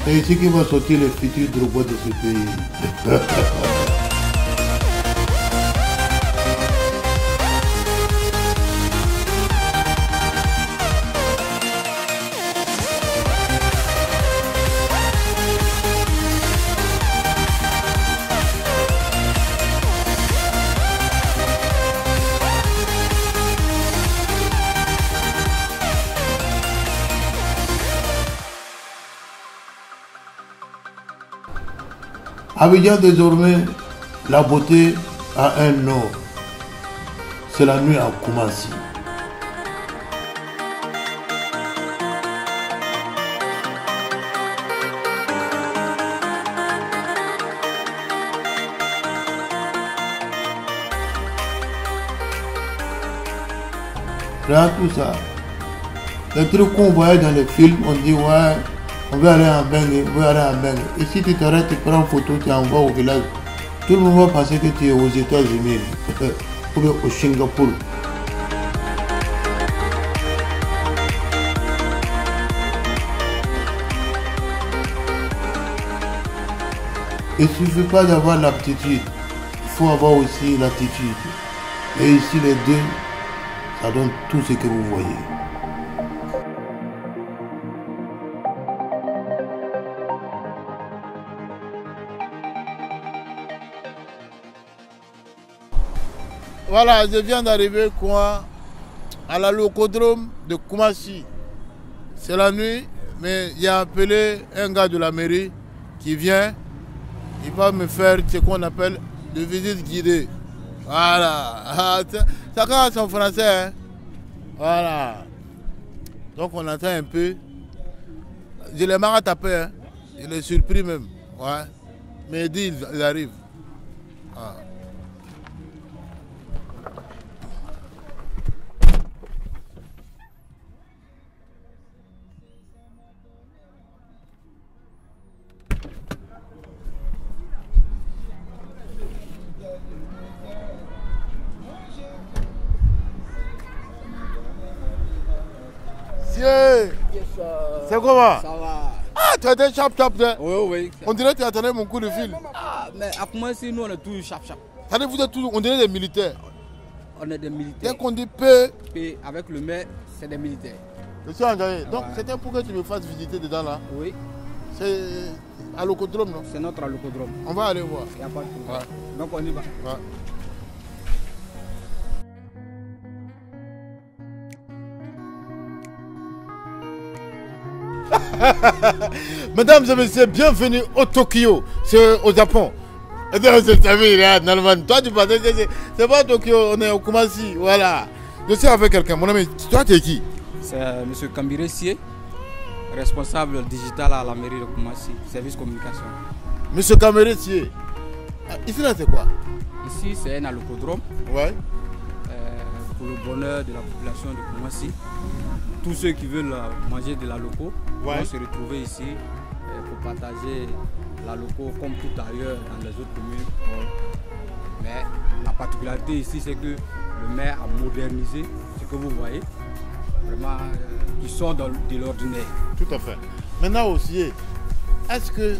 [SPEAKER 1] C'est ici qu'il va sortir le futur Drogba de ce pays. Abidjan désormais, la beauté a un nom. C'est la nuit à Koumassi. Regarde tout ça. Les trucs qu'on voyait dans les films, on dit ouais, on veut aller en Bengue, on veut aller en Bengue. Et si tu t'arrêtes, tu prends une photo, tu envoies au village, tout le monde va penser que tu es aux États-Unis, ou bien au Singapour. Il ne suffit pas d'avoir l'aptitude, il faut avoir aussi l'attitude. Et ici, les deux, ça donne tout ce que vous voyez. Voilà, je viens d'arriver à la locodrome de Koumassi. C'est la nuit, mais il a appelé un gars de la mairie qui vient. Il va me faire ce qu'on appelle de visite guidée. Voilà. Ça commence en français. Hein? Voilà. Donc on entend un peu. Je l'ai marre à taper. Hein? Je l'ai surpris même. Ouais. Mais il dit, il arrive. Ah. C'est comment? Ça va. Ah, tu as été chap-chap.
[SPEAKER 16] Oui, oui.
[SPEAKER 1] On dirait que tu attendais mon coup de fil.
[SPEAKER 16] Ah, mais à Koumassi, nous, on est tous chap-chap.
[SPEAKER 1] Vous êtes tous, on dirait des militaires.
[SPEAKER 16] On est des militaires.
[SPEAKER 1] Dès qu'on dit paix.
[SPEAKER 16] Paix avec le maire, c'est des militaires.
[SPEAKER 1] Monsieur Angaye, donc
[SPEAKER 16] ouais.
[SPEAKER 1] C'était pour que tu me fasses visiter dedans là?
[SPEAKER 16] Oui.
[SPEAKER 1] C'est à l'Ocodrome, non?
[SPEAKER 16] C'est notre Locodrome.
[SPEAKER 1] On va aller voir.
[SPEAKER 16] Il n'y a pas de problème. Ouais. Donc on y va.
[SPEAKER 1] Ouais. Mesdames et messieurs, bienvenue au Tokyo, c'est au Japon. Toi tu pensais que c'est pas Tokyo, on est au Koumassi, voilà. Je suis avec quelqu'un, mon ami, toi tu es qui?
[SPEAKER 16] C'est M. Kambiré Sié, responsable digital à la mairie de Koumassi, service communication.
[SPEAKER 1] M. Kambiré Sié, ici là c'est quoi?
[SPEAKER 16] Ici c'est un locodrome.
[SPEAKER 1] Ouais.
[SPEAKER 16] Pour le bonheur de la population de Koumassi. Tous ceux qui veulent manger de la loco vont se retrouver ici pour partager la loco comme tout ailleurs dans les autres communes. Mais la particularité ici, c'est que le maire a modernisé ce que vous voyez, vraiment qui sort de l'ordinaire.
[SPEAKER 1] Tout à fait. Maintenant aussi, est-ce que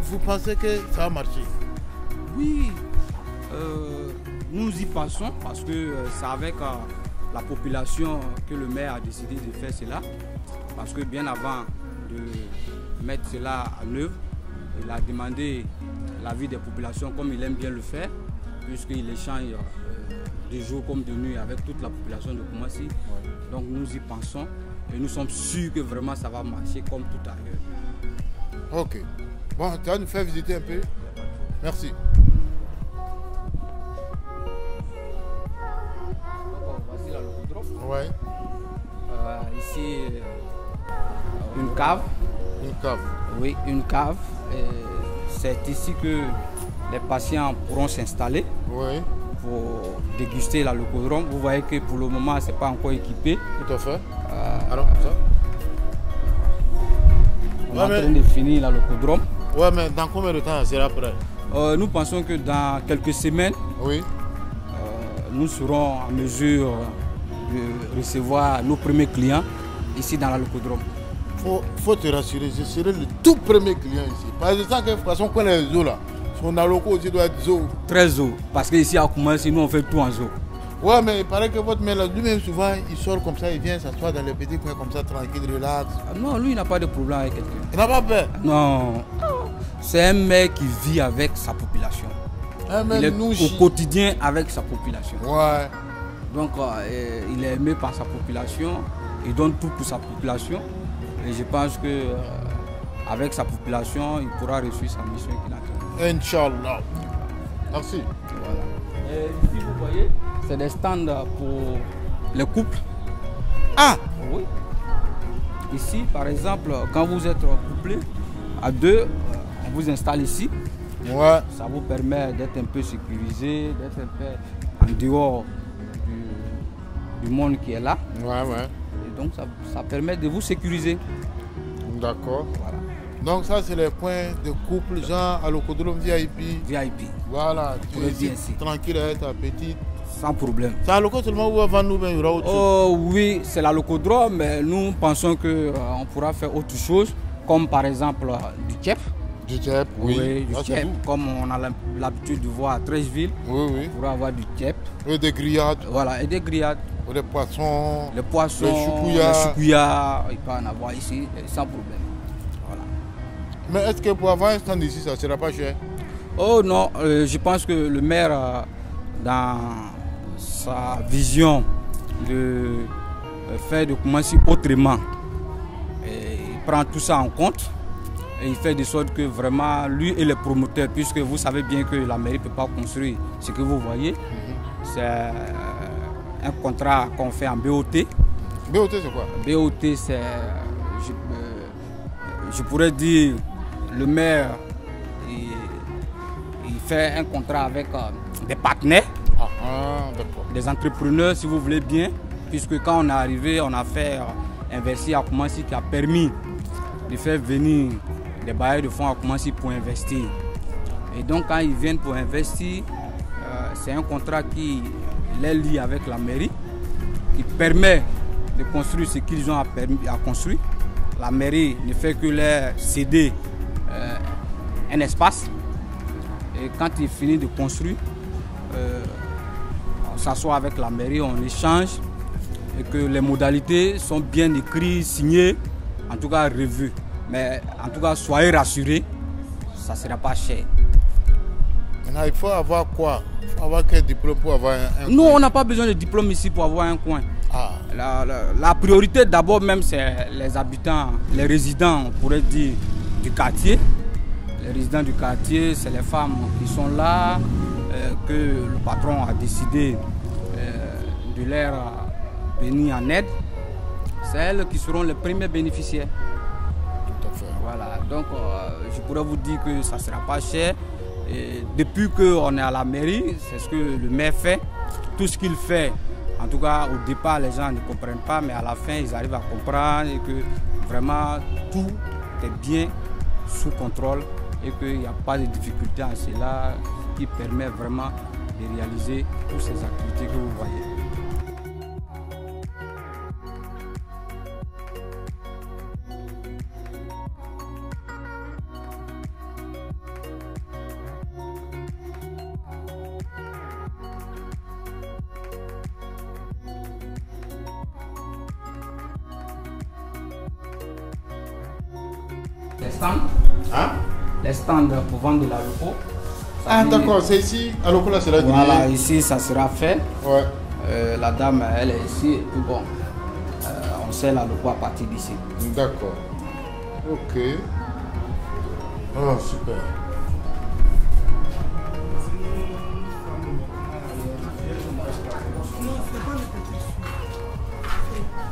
[SPEAKER 1] vous pensez que ça va marcher?
[SPEAKER 16] Oui, nous y pensons parce que c'est avec la population que le maire a décidé de faire cela, parce que bien avant de mettre cela en œuvre, il a demandé l'avis des populations comme il aime bien le faire, puisqu'il échange de jour comme de nuit avec toute la population de Koumassi. Donc nous y pensons et nous sommes sûrs que vraiment ça va marcher comme tout ailleurs.
[SPEAKER 1] Ok. Bon, tu vas nous faire visiter un peu? Merci. Ouais.
[SPEAKER 16] Ici, une cave.
[SPEAKER 1] Une cave.
[SPEAKER 16] Oui, une cave. C'est ici que les patients pourront s'installer pour déguster la locodrome. Vous voyez que pour le moment, ce n'est pas encore équipé.
[SPEAKER 1] Tout à fait. Alors, comme ça.
[SPEAKER 16] On est en train de finir la locodrome.
[SPEAKER 1] Ouais, mais dans combien de temps ça sera prêt?
[SPEAKER 16] Nous pensons que dans quelques semaines, nous serons en mesure de recevoir nos premiers clients ici dans la locodrome.
[SPEAKER 1] Faut te rassurer, je serai le tout premier client ici. Parce que ça, de toute façon, qu'on est zoo là. Son loco aussi doit être zoo.
[SPEAKER 16] Très zoo. Parce qu'ici à Koumassi, nous on fait tout en zoo.
[SPEAKER 1] Ouais, mais il paraît que votre mère, lui-même, souvent, il sort comme ça, il vient s'asseoir dans les petits coins comme ça, tranquille, relax.
[SPEAKER 16] Non, lui, il n'a pas de problème avec quelqu'un.
[SPEAKER 1] Il n'a pas peur?
[SPEAKER 16] Non. C'est un mec qui vit avec sa population. Il est au quotidien avec sa population.
[SPEAKER 1] Ouais.
[SPEAKER 16] Donc, il est aimé par sa population, il donne tout pour sa population. Et je pense que avec sa population, il pourra réussir sa mission qu'il a.
[SPEAKER 1] Inch'Allah. Merci.
[SPEAKER 16] Voilà. Et ici, vous voyez, c'est des stands pour les couples.
[SPEAKER 1] Ah
[SPEAKER 16] oui. Ici, par exemple, quand vous êtes couplé à deux, on vous installe ici.
[SPEAKER 1] Ouais.
[SPEAKER 16] Ça vous permet d'être un peu sécurisé, d'être un peu en dehors du monde qui est là.
[SPEAKER 1] Ouais.
[SPEAKER 16] Et donc ça permet de vous sécuriser.
[SPEAKER 1] D'accord. Voilà. Donc ça c'est les points de couple, genre à l'Ocodrome VIP. Voilà, tu es ici tranquille avec ta petite.
[SPEAKER 16] Sans problème.
[SPEAKER 1] C'est à l'Ocodrome seulement ou avant nous, il y aura autre chose?
[SPEAKER 16] Oh oui, c'est la l'Ocodrome, mais nous pensons qu'on pourra faire autre chose, comme par exemple du tchèp.
[SPEAKER 1] Du tchèp, oui.
[SPEAKER 16] Du tchèp, comme on a l'habitude de voir à Treichville.
[SPEAKER 1] Oui.
[SPEAKER 16] On pourra avoir du tchèp.
[SPEAKER 1] Et des grillades.
[SPEAKER 16] Voilà, et des grillades.
[SPEAKER 1] Ou des poissons.
[SPEAKER 16] Les poissons, les choukouya, il peut en avoir ici, sans problème. Voilà.
[SPEAKER 1] Mais est-ce que pour avoir un stand ici, ça ne sera pas cher?
[SPEAKER 16] Oh non, je pense que le maire, dans sa vision de faire de commencer autrement, il prend tout ça en compte et il fait de sorte que vraiment lui et les promoteurs, puisque vous savez bien que la mairie ne peut pas construire ce que vous voyez, c'est un contrat qu'on fait en BOT.
[SPEAKER 1] BOT c'est quoi?
[SPEAKER 16] BOT c'est, je pourrais dire, le maire il fait un contrat avec des partenaires, des entrepreneurs si vous voulez bien, puisque quand on est arrivé, on a fait investir à Koumassi qui a permis de faire venir des bailleurs de fonds à Koumassi pour investir. Et donc quand ils viennent pour investir, c'est un contrat qui les lie avec la mairie, qui permet de construire ce qu'ils ont à construire. La mairie ne fait que leur céder un espace. Et quand ils finissent de construire, on s'assoit avec la mairie, on échange et que les modalités sont bien écrites, signées, en tout cas revues. Mais en tout cas, soyez rassurés, ça ne sera pas cher.
[SPEAKER 1] Maintenant, il faut avoir quoi? Il faut avoir quel diplôme pour avoir un
[SPEAKER 16] Nous, on n'a pas besoin de diplôme ici pour avoir un coin. La priorité d'abord même, c'est les habitants, les résidents, on pourrait dire, du quartier. Les résidents du quartier, c'est les femmes qui sont là, que le patron a décidé de leur venir en aide. C'est elles qui seront les premiers bénéficiaires.
[SPEAKER 1] Tout à fait.
[SPEAKER 16] Voilà, donc je pourrais vous dire que ça ne sera pas cher. Et depuis qu'on est à la mairie, c'est ce que le maire fait. Tout ce qu'il fait, en tout cas au départ les gens ne comprennent pas, mais à la fin ils arrivent à comprendre et que vraiment tout est bien sous contrôle et qu'il n'y a pas de difficulté en cela qui permet vraiment de réaliser toutes ces activités que vous voyez. Les stands, les stands pour vendre de la loco.
[SPEAKER 1] Ah d'accord, c'est ici, à loco là c'est là.
[SPEAKER 16] Voilà, ici ça sera fait.
[SPEAKER 1] Ouais.
[SPEAKER 16] La dame elle est ici et puis bon, on sait la loco à partir d'ici.
[SPEAKER 1] D'accord. Ok. Oh super.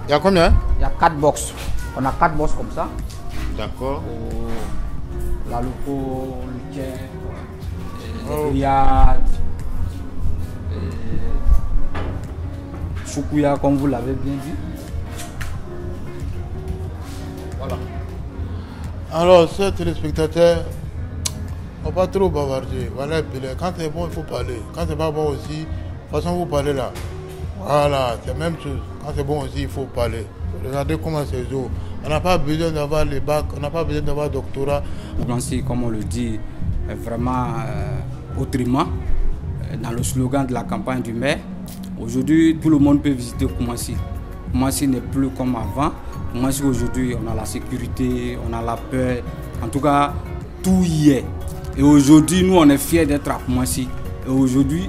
[SPEAKER 1] Il y a combien?
[SPEAKER 16] Il y a 4 box. On a 4 box comme ça.
[SPEAKER 1] D'accord.
[SPEAKER 16] La loco, le tchèp, les grillades, choukouya comme vous l'avez bien dit. Voilà.
[SPEAKER 1] Alors, chers téléspectateurs, on ne va pas trop bavarder. Voilà, quand c'est bon, il faut parler. Quand c'est pas bon aussi, de toute façon, vous parlez là. Voilà, c'est la même chose. Quand c'est bon aussi, il faut parler. Regardez comment c'est eux. On n'a pas besoin d'avoir les bacs, on n'a pas besoin d'avoir le doctorat.
[SPEAKER 16] Koumassi, comme on le dit, est vraiment autrement, dans le slogan de la campagne du maire. Aujourd'hui, tout le monde peut visiter Koumassi. Koumassi n'est plus comme avant. Koumassi, aujourd'hui, on a la sécurité, on a la paix. En tout cas, tout y est. Et aujourd'hui, nous, on est fiers d'être à Koumassi. Et aujourd'hui,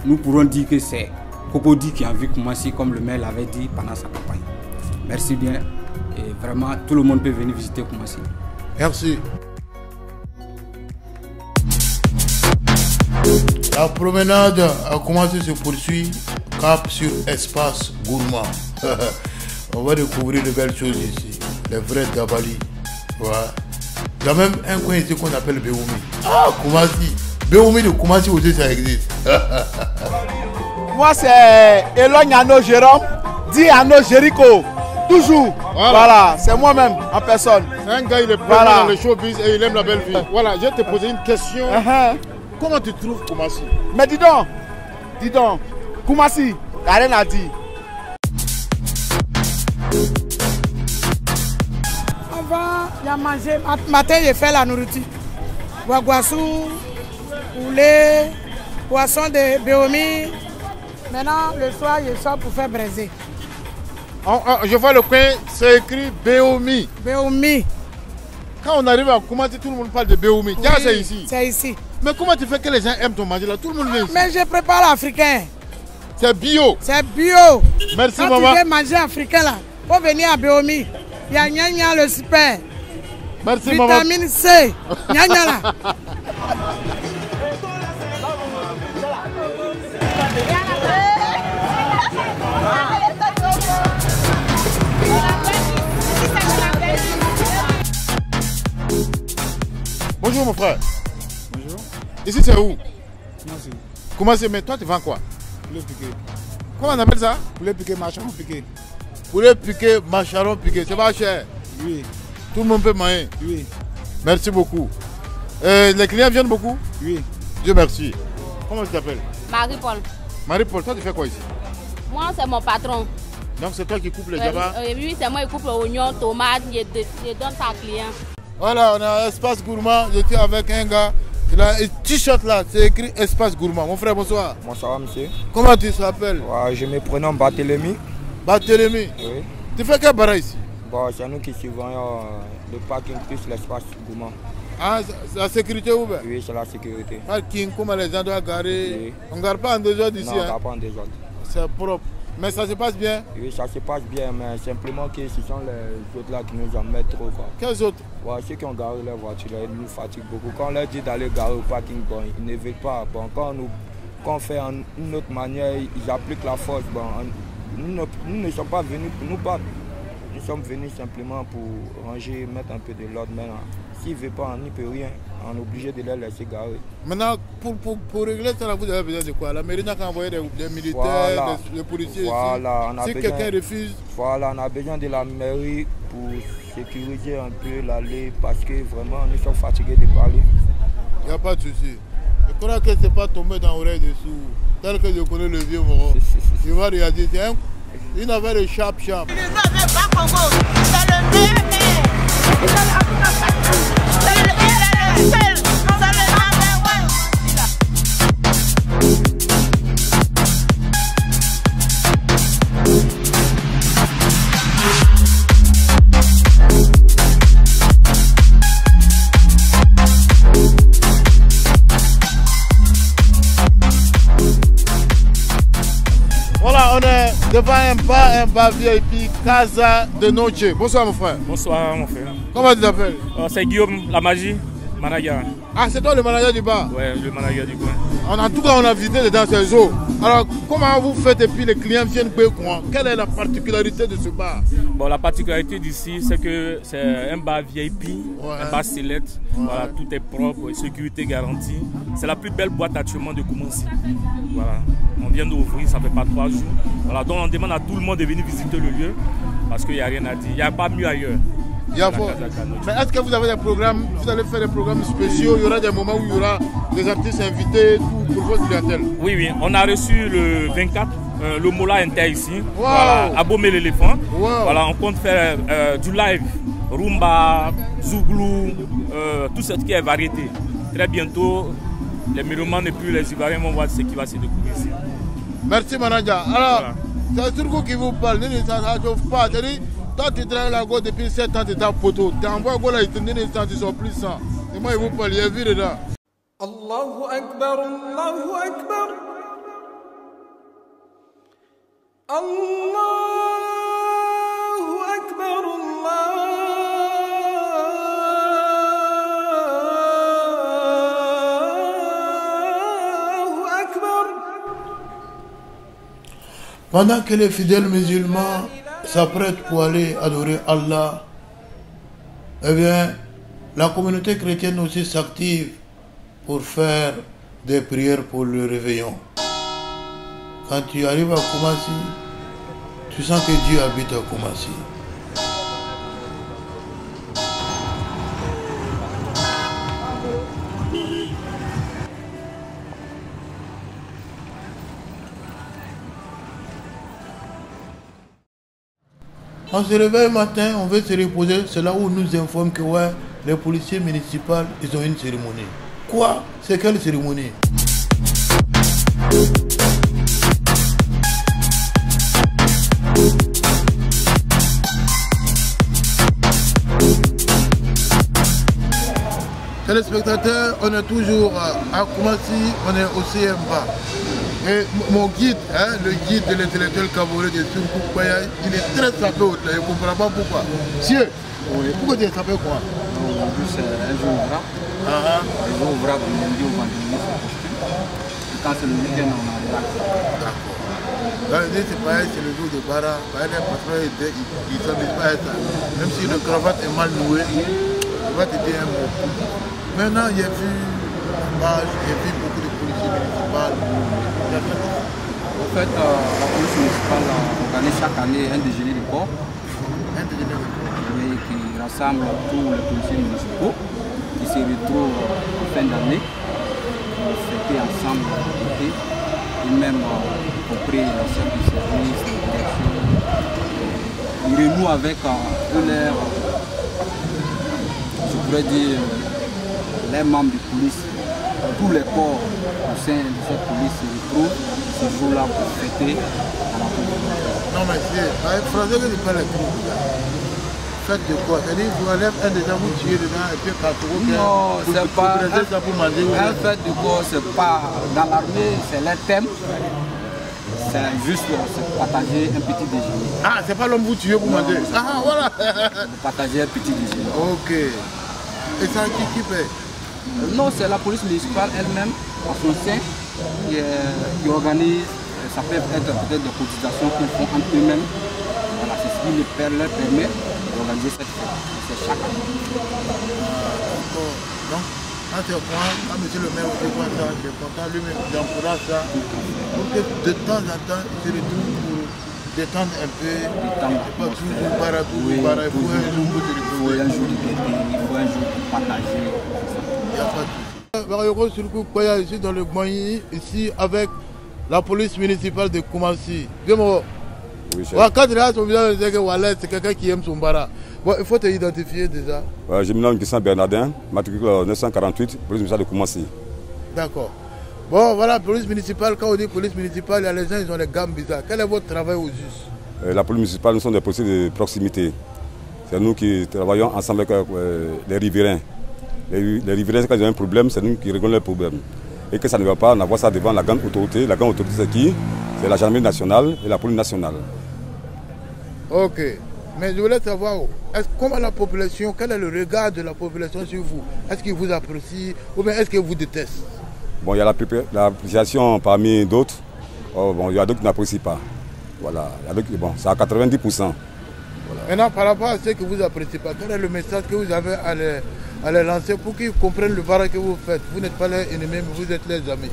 [SPEAKER 16] nous pourrons dire que c'est Cocody qui a vu Koumassi, comme le maire l'avait dit pendant sa campagne. Merci bien. Et vraiment, tout le monde peut venir visiter Koumassi.
[SPEAKER 1] Merci. La promenade a commencé se poursuit, cap sur espace gourmand. On va découvrir de belles choses ici, les vrais Dabali. Ouais. Il y a même un coin ici qu'on appelle Béoumi. Ah, Koumassi. Béoumi de Koumassi aussi, ça existe.
[SPEAKER 17] Moi, c'est Elon Yano Jérôme.
[SPEAKER 2] Dis Arnaud Jéricho. Toujours. Voilà, c'est moi-même en personne.
[SPEAKER 1] C'est un gars, il est premier dans le showbiz et il aime la belle vie. Voilà, je vais te poser une question. Comment tu trouves Koumassi?
[SPEAKER 2] Mais dis donc, Koumassi, il n'y a rien à dire.
[SPEAKER 17] Avant, il y a mangé. Matin, j'ai fait la nourriture. Guaguassou, poulet, poisson de Béomi. Maintenant, le soir, je sors pour faire braiser.
[SPEAKER 1] Je vois le coin, c'est écrit Béomi.
[SPEAKER 17] Béomi.
[SPEAKER 1] Quand on arrive à Koumassi, tout le monde parle de Béomi.
[SPEAKER 17] Oui,
[SPEAKER 1] c'est ici.
[SPEAKER 17] C'est ici.
[SPEAKER 1] Mais comment tu fais que les gens aiment ton manger là? Tout le monde vient ici.
[SPEAKER 17] Mais je prépare l'africain.
[SPEAKER 1] C'est bio.
[SPEAKER 17] C'est bio.
[SPEAKER 1] Merci,
[SPEAKER 17] quand
[SPEAKER 1] maman.
[SPEAKER 17] Quand tu veux manger africain là, faut venir à Béomi. Il y a Nyanya le super.
[SPEAKER 1] Merci,
[SPEAKER 17] vitamine
[SPEAKER 1] maman.
[SPEAKER 17] C. Nyanya là.
[SPEAKER 1] Bonjour mon frère.
[SPEAKER 16] Bonjour.
[SPEAKER 1] Ici c'est où?
[SPEAKER 16] Koumassi.
[SPEAKER 1] Koumassi, mais toi tu vends quoi?
[SPEAKER 16] Poulet piqué.
[SPEAKER 1] Comment on appelle ça?
[SPEAKER 16] Poulet piqué, macharon piqué.
[SPEAKER 1] Poulet piqué, macharon piqué, c'est pas cher?
[SPEAKER 16] Oui.
[SPEAKER 1] Tout le monde peut manger?
[SPEAKER 16] Oui.
[SPEAKER 1] Merci beaucoup. Les clients viennent beaucoup?
[SPEAKER 16] Oui.
[SPEAKER 1] Dieu merci. Comment tu t'appelles?
[SPEAKER 18] Marie-Paul.
[SPEAKER 1] Marie-Paul, toi tu fais quoi ici?
[SPEAKER 18] Moi c'est mon patron.
[SPEAKER 1] Donc c'est toi qui coupes les jabas?
[SPEAKER 18] Oui, c'est moi qui coupe l'oignon, tomate, je donne ça à client.
[SPEAKER 1] Voilà, on a Espace Gourmand. J'étais avec un gars. Il a un t-shirt là, c'est écrit Espace Gourmand. Mon frère, bonsoir.
[SPEAKER 19] Bonsoir, monsieur.
[SPEAKER 1] Comment tu t'appelles?
[SPEAKER 19] Je me prénomme Barthélémy.
[SPEAKER 1] Barthélémy?
[SPEAKER 19] Oui.
[SPEAKER 1] Tu fais quel barrage ici?
[SPEAKER 19] C'est nous qui surveillons le parking plus l'espace Gourmand.
[SPEAKER 1] Ah, c'est la sécurité ou bien?
[SPEAKER 19] Oui, c'est la sécurité.
[SPEAKER 1] Parking, comment les gens doivent garer?
[SPEAKER 19] Oui.
[SPEAKER 1] On ne garde pas en désordre ici?
[SPEAKER 19] Non, on ne garde pas en désordre.
[SPEAKER 1] C'est propre. Mais ça se passe bien?
[SPEAKER 19] Oui, ça se passe bien, mais simplement que ce sont les autres là qui nous en mettent trop. Quoi.
[SPEAKER 1] Quels autres?
[SPEAKER 19] Ceux qui ont garé leur voiture, ils nous fatiguent beaucoup. Quand on leur dit d'aller garer au parking, bon, ils ne veulent pas. Bon, quand on fait une autre manière, ils appliquent la force. Bon, nous ne sommes pas venus pour nous battre. Nous sommes venus simplement pour ranger, mettre un peu de l'ordre. Maintenant, s'ils ne veulent pas, on n'y peut rien. On est obligé de les laisser garer.
[SPEAKER 1] Maintenant, pour régler ça, vous avez besoin de quoi? La mairie n'a qu'à envoyer des militaires, des policiers ici. Si quelqu'un refuse...
[SPEAKER 19] Voilà, on a besoin de la mairie pour sécuriser un peu l'allée parce que vraiment, nous sommes fatigués de parler.
[SPEAKER 1] Il n'y a pas de souci. Je crois que ce n'est pas tombé dans l'oreille dessous. Tel que je connais le vieux Moro. Il va réagir. Il avait le chap. Voilà, on est devant un bar VIP, Casa de Noche. Bonsoir mon frère.
[SPEAKER 20] Bonsoir mon frère.
[SPEAKER 1] Comment tu t'appelles?
[SPEAKER 20] C'est Guillaume, la magie, manager.
[SPEAKER 1] Ah, c'est toi le manager du bar?
[SPEAKER 20] Ouais, le manager du coin.
[SPEAKER 1] En tout cas, on a visité dans ces eaux. Alors, comment vous faites et puis les clients viennent payer quoi? Quelle est la particularité de ce bar?
[SPEAKER 20] Bon, la particularité d'ici, c'est que c'est un bar VIP, un bar select. Ouais. Voilà, tout est propre, sécurité garantie. C'est la plus belle boîte actuellement de Koumassi. Voilà. On vient d'ouvrir, ça fait pas 3 jours. Voilà, donc on demande à tout le monde de venir visiter le lieu parce qu'il n'y a rien à dire. Il n'y a pas mieux ailleurs.
[SPEAKER 1] Mais est-ce que vous avez des programmes, vous allez faire des programmes spéciaux? Il y aura des moments où il y aura des artistes invités pour votre clientèle?
[SPEAKER 20] Oui, oui. On a reçu le 24 le Mola Inter ici,
[SPEAKER 1] wow.
[SPEAKER 20] Voilà, à Bomé l'éléphant.
[SPEAKER 1] Wow.
[SPEAKER 20] Voilà, on compte faire du live, rumba, zouglou, tout ce qui est variété. Très bientôt, les mélomanes et puis les Ivoiriens vont voir ce qui va se découvrir ici.
[SPEAKER 1] Merci manager. Alors, voilà. C'est Turco qui vous parle, ça ne chauffe pas. Toi tu travailles la go depuis 7 ans, tu es en photo. Tu envoies go là, ils sont plus 100. Et moi, ils vous parlent, il y a vu dedans.
[SPEAKER 21] Allahu Akbar, Allahu Akbar. Allahu Akbar, Allahu Akbar.
[SPEAKER 1] Pendant que les fidèles musulmans s'apprêtent pour aller adorer Allah, eh bien, la communauté chrétienne aussi s'active pour faire des prières pour le réveillon. Quand tu arrives à Koumassi, Tu sens que Dieu habite à Koumassi. On se réveille le matin, on veut se reposer, c'est là où on nous informe que ouais, les policiers municipaux, ils ont une cérémonie. Quoi? C'est quelle cérémonie? Téléspectateurs, on est toujours à Koumassi, on est au CMBA. Et mon guide, le guide de l'intellectuel camerounais de Surkou Paya, il est très sapé au-delà, je ne comprends pas pourquoi. Monsieur, pourquoi tu es sapé quoi?
[SPEAKER 3] Aujourd'hui c'est un jour ouvrable. Un jour ouvrable du lundi au vendredi c'est costume. Et quand c'est le week-end on a relax.
[SPEAKER 1] D'accord. Lundi c'est pareil, c'est le jour de Bara. Les patrons ils ne s'habillent pas à ça. Même si le cravate est mal noué, le cravate était un mot. Maintenant il y a vu beaucoup de policiers municipaux.
[SPEAKER 3] En fait, la police municipale organise chaque année un déjeuner de corps.
[SPEAKER 1] Un déjeuner de corps.
[SPEAKER 3] Qui rassemble tous les policiers municipaux qui se retrouvent en fin d'année pour fêter ensemble l'été et même y compris les chefs de service, les directions. Ils renouent avec leur, je pourrais dire, les membres de police. Tous les corps au sein de cette police se retrouvent ce jour-là pour fêter à la police.
[SPEAKER 1] Non mais c'est français que tu parles de tout. Faites de quoi? C'est-à-dire vous enlèvez un des gens, vous tuez dedans et puis 4 euros.
[SPEAKER 3] Non, c'est pas
[SPEAKER 1] ça pour manger.
[SPEAKER 3] Un fête de corps, c'est pas dans l'armée, c'est leur thème. C'est juste partager un petit déjeuner.
[SPEAKER 1] Ah, c'est pas l'homme vous tuez pour manger. Ah voilà.
[SPEAKER 3] Partager un petit déjeuner.
[SPEAKER 1] Ok. Et ça qui paie?
[SPEAKER 3] Non, c'est la police municipale elle-même, à son sein, qui organise, ça peut être peut-être des cotisations qu'ils font entre eux-mêmes. Voilà, c'est ce qui leur permet d'organiser cette fête. C'est chaque année.
[SPEAKER 1] Donc, quand tu es au point, quand M. le maire fait quoi ça, il est content, lui-même, il encourage ça. Pour que de temps en temps, il se retrouve pour détendre un peu. Pas toujours para, il faut un jour pour te reposer.
[SPEAKER 3] Il faut un jour de gaieté, il faut un jour pour partager.
[SPEAKER 1] Il n'y a pas de souci. Surkou Paya ici dans le Gouagny, ici avec la police municipale de Koumassi. Bien moi. Oui, chef. Quand il a son visage, c'est quelqu'un qui aime son bara. Bon, il faut te identifier déjà.
[SPEAKER 22] Je me nomme Christian Bernardin, matricule 948, police municipale de Koumassi.
[SPEAKER 1] D'accord. Bon, voilà, police municipale, quand on dit police municipale, il y a les gens, ils ont des gammes bizarres. Quel est votre travail au juste?
[SPEAKER 22] La police municipale, nous sommes des policiers de proximité. C'est nous qui travaillons ensemble avec les riverains. Les riverains, quand ils ont un problème, c'est nous qui réglons leurs problèmes. Et que ça ne va pas, on envoie ça devant la grande autorité. La grande autorité, c'est qui? C'est la gendarmerie nationale et la police nationale. Ok.
[SPEAKER 1] Mais je voulais savoir, comment la population, quel est le regard de la population sur vous? Est-ce qu'ils vous apprécient ou bien est-ce qu'ils vous détestent?
[SPEAKER 22] Bon, il y a l'appréciation parmi d'autres. Oh, bon, il y a d'autres qui n'apprécient pas. Voilà. Bon, c'est à 90%. Voilà.
[SPEAKER 1] Maintenant, par rapport à ceux que vous n'appréciez pas, quel est le message que vous avez à les lancer pour qu'ils comprennent le bara que vous faites? Vous n'êtes pas les ennemis, mais vous êtes les amis.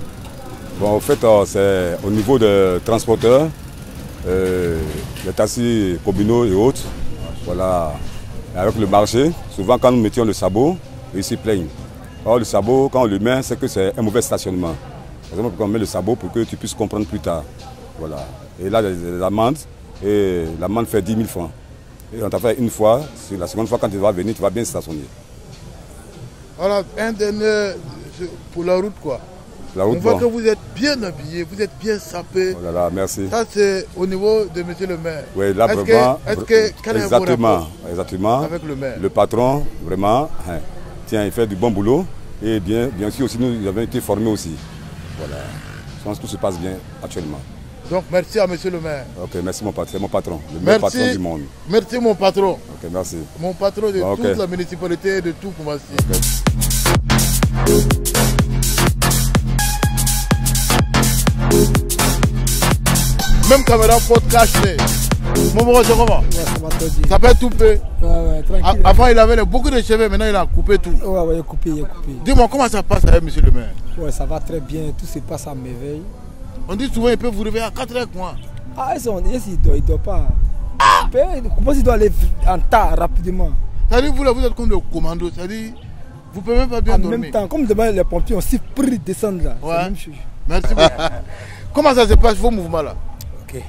[SPEAKER 22] Bon, en fait, c'est au niveau des transporteurs, les taxis communaux et autres. Voilà. Avec le marché, souvent quand nous mettions le sabot, ils s'y plaignent. Or, le sabot, quand on le met, c'est que c'est un mauvais stationnement. Par exemple, on met le sabot pour que tu puisses comprendre plus tard. Voilà. Et là, les amendes, et l'amende fait 10 000 francs. Et on t'a fait une fois, c'est la seconde fois quand tu vas venir, tu vas bien stationner.
[SPEAKER 1] Voilà, un dernier pour la route quoi.
[SPEAKER 22] La route,
[SPEAKER 1] on voit que vous êtes bien habillé, vous êtes bien sapé.
[SPEAKER 22] Oh là là, merci.
[SPEAKER 1] Ça c'est au niveau de monsieur le maire.
[SPEAKER 22] Oui, là vraiment,
[SPEAKER 1] exactement, avec le maire?
[SPEAKER 22] Le patron, vraiment, tiens, il fait du bon boulot. Et bien sûr aussi, nous avons été formés aussi. Voilà. Je pense que tout se passe bien actuellement.
[SPEAKER 1] Donc merci à monsieur le maire.
[SPEAKER 22] Ok, merci mon patron, c'est mon patron, le meilleur patron du monde.
[SPEAKER 1] Merci mon patron.
[SPEAKER 22] Ok, merci.
[SPEAKER 1] Mon patron de toute la municipalité et de tout Koumassi. Même caméra podcast. Mon bro, c'est comment? Ça peut tout fait.
[SPEAKER 23] Ouais, tranquille.
[SPEAKER 1] Avant, il avait beaucoup de cheveux, maintenant il a coupé tout.
[SPEAKER 23] Ouais, il a coupé.
[SPEAKER 1] Dis-moi, comment ça passe avec monsieur le maire?
[SPEAKER 23] Ouais, ça va très bien, tout se passe à merveille.
[SPEAKER 1] On dit souvent qu'il peut vous réveiller à 4h quoi?
[SPEAKER 4] Ah, il dort pas. Comment il doit aller en tas rapidement?
[SPEAKER 1] C'est-à-dire, vous êtes comme le commando, c'est-à-dire, vous ne pouvez même pas bien dormir.
[SPEAKER 4] En même temps, comme demain les pompiers ont si pris de descendre là.
[SPEAKER 1] Ouais.
[SPEAKER 4] C'est la même chose.
[SPEAKER 1] Merci beaucoup. Comment ça se passe, vos mouvements là?
[SPEAKER 7] Ok.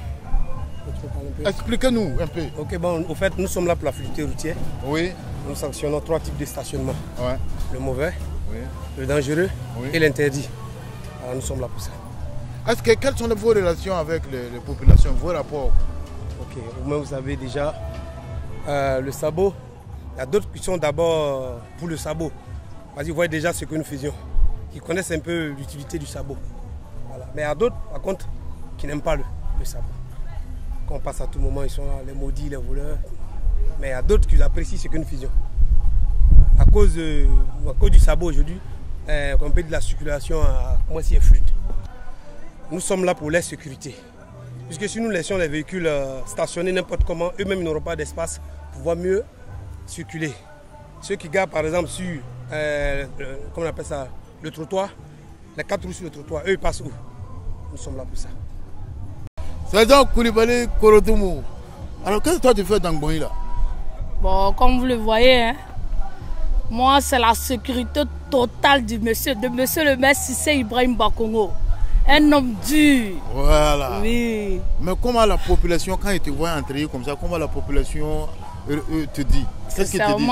[SPEAKER 1] Expliquez-nous un peu.
[SPEAKER 7] Ok, bon, au fait, nous sommes là pour la fluidité routière.
[SPEAKER 1] Oui.
[SPEAKER 7] Nous sanctionnons 3 types de stationnement.
[SPEAKER 1] Ouais.
[SPEAKER 7] Le mauvais,
[SPEAKER 1] oui,
[SPEAKER 7] le dangereux,
[SPEAKER 1] oui,
[SPEAKER 7] et l'interdit. Alors nous sommes là pour ça.
[SPEAKER 1] Quelles sont vos relations avec les populations, vos rapports?
[SPEAKER 7] Ok, vous-même vous savez déjà, le sabot, il y a d'autres qui sont d'abord pour le sabot. Parce qu'ils voient déjà ce que nous faisions. Ils connaissent un peu l'utilité du sabot. Voilà. Mais il y a d'autres, par contre, qui n'aiment pas le sabot. Quand on passe à tout moment, ils sont là, les maudits, les voleurs. Mais il y a d'autres qui apprécient ce que nous faisions. À cause du sabot aujourd'hui, on peut de la circulation moi c'est fluide. Nous sommes là pour la sécurité. Puisque si nous laissions les véhicules stationnés n'importe comment, eux-mêmes n'auront pas d'espace pour pouvoir mieux circuler. Ceux qui gardent par exemple sur comment on appelle ça, le trottoir, les 4 roues sur le trottoir, eux ils passent où? Nous sommes là pour ça.
[SPEAKER 1] C'est donc Koulibaly Korotoumou. Alors qu'est-ce que toi tu fais dans Gbonyi là?
[SPEAKER 12] Bon, comme vous le voyez, hein, moi c'est la sécurité totale de monsieur le maire Cissé Ibrahim Bakongo. Un homme dur.
[SPEAKER 1] Voilà.
[SPEAKER 12] Oui.
[SPEAKER 1] Mais comment la population, quand ils te voient entrer comme ça, comment la population te dit? Qu'est-ce qu'ils te disent?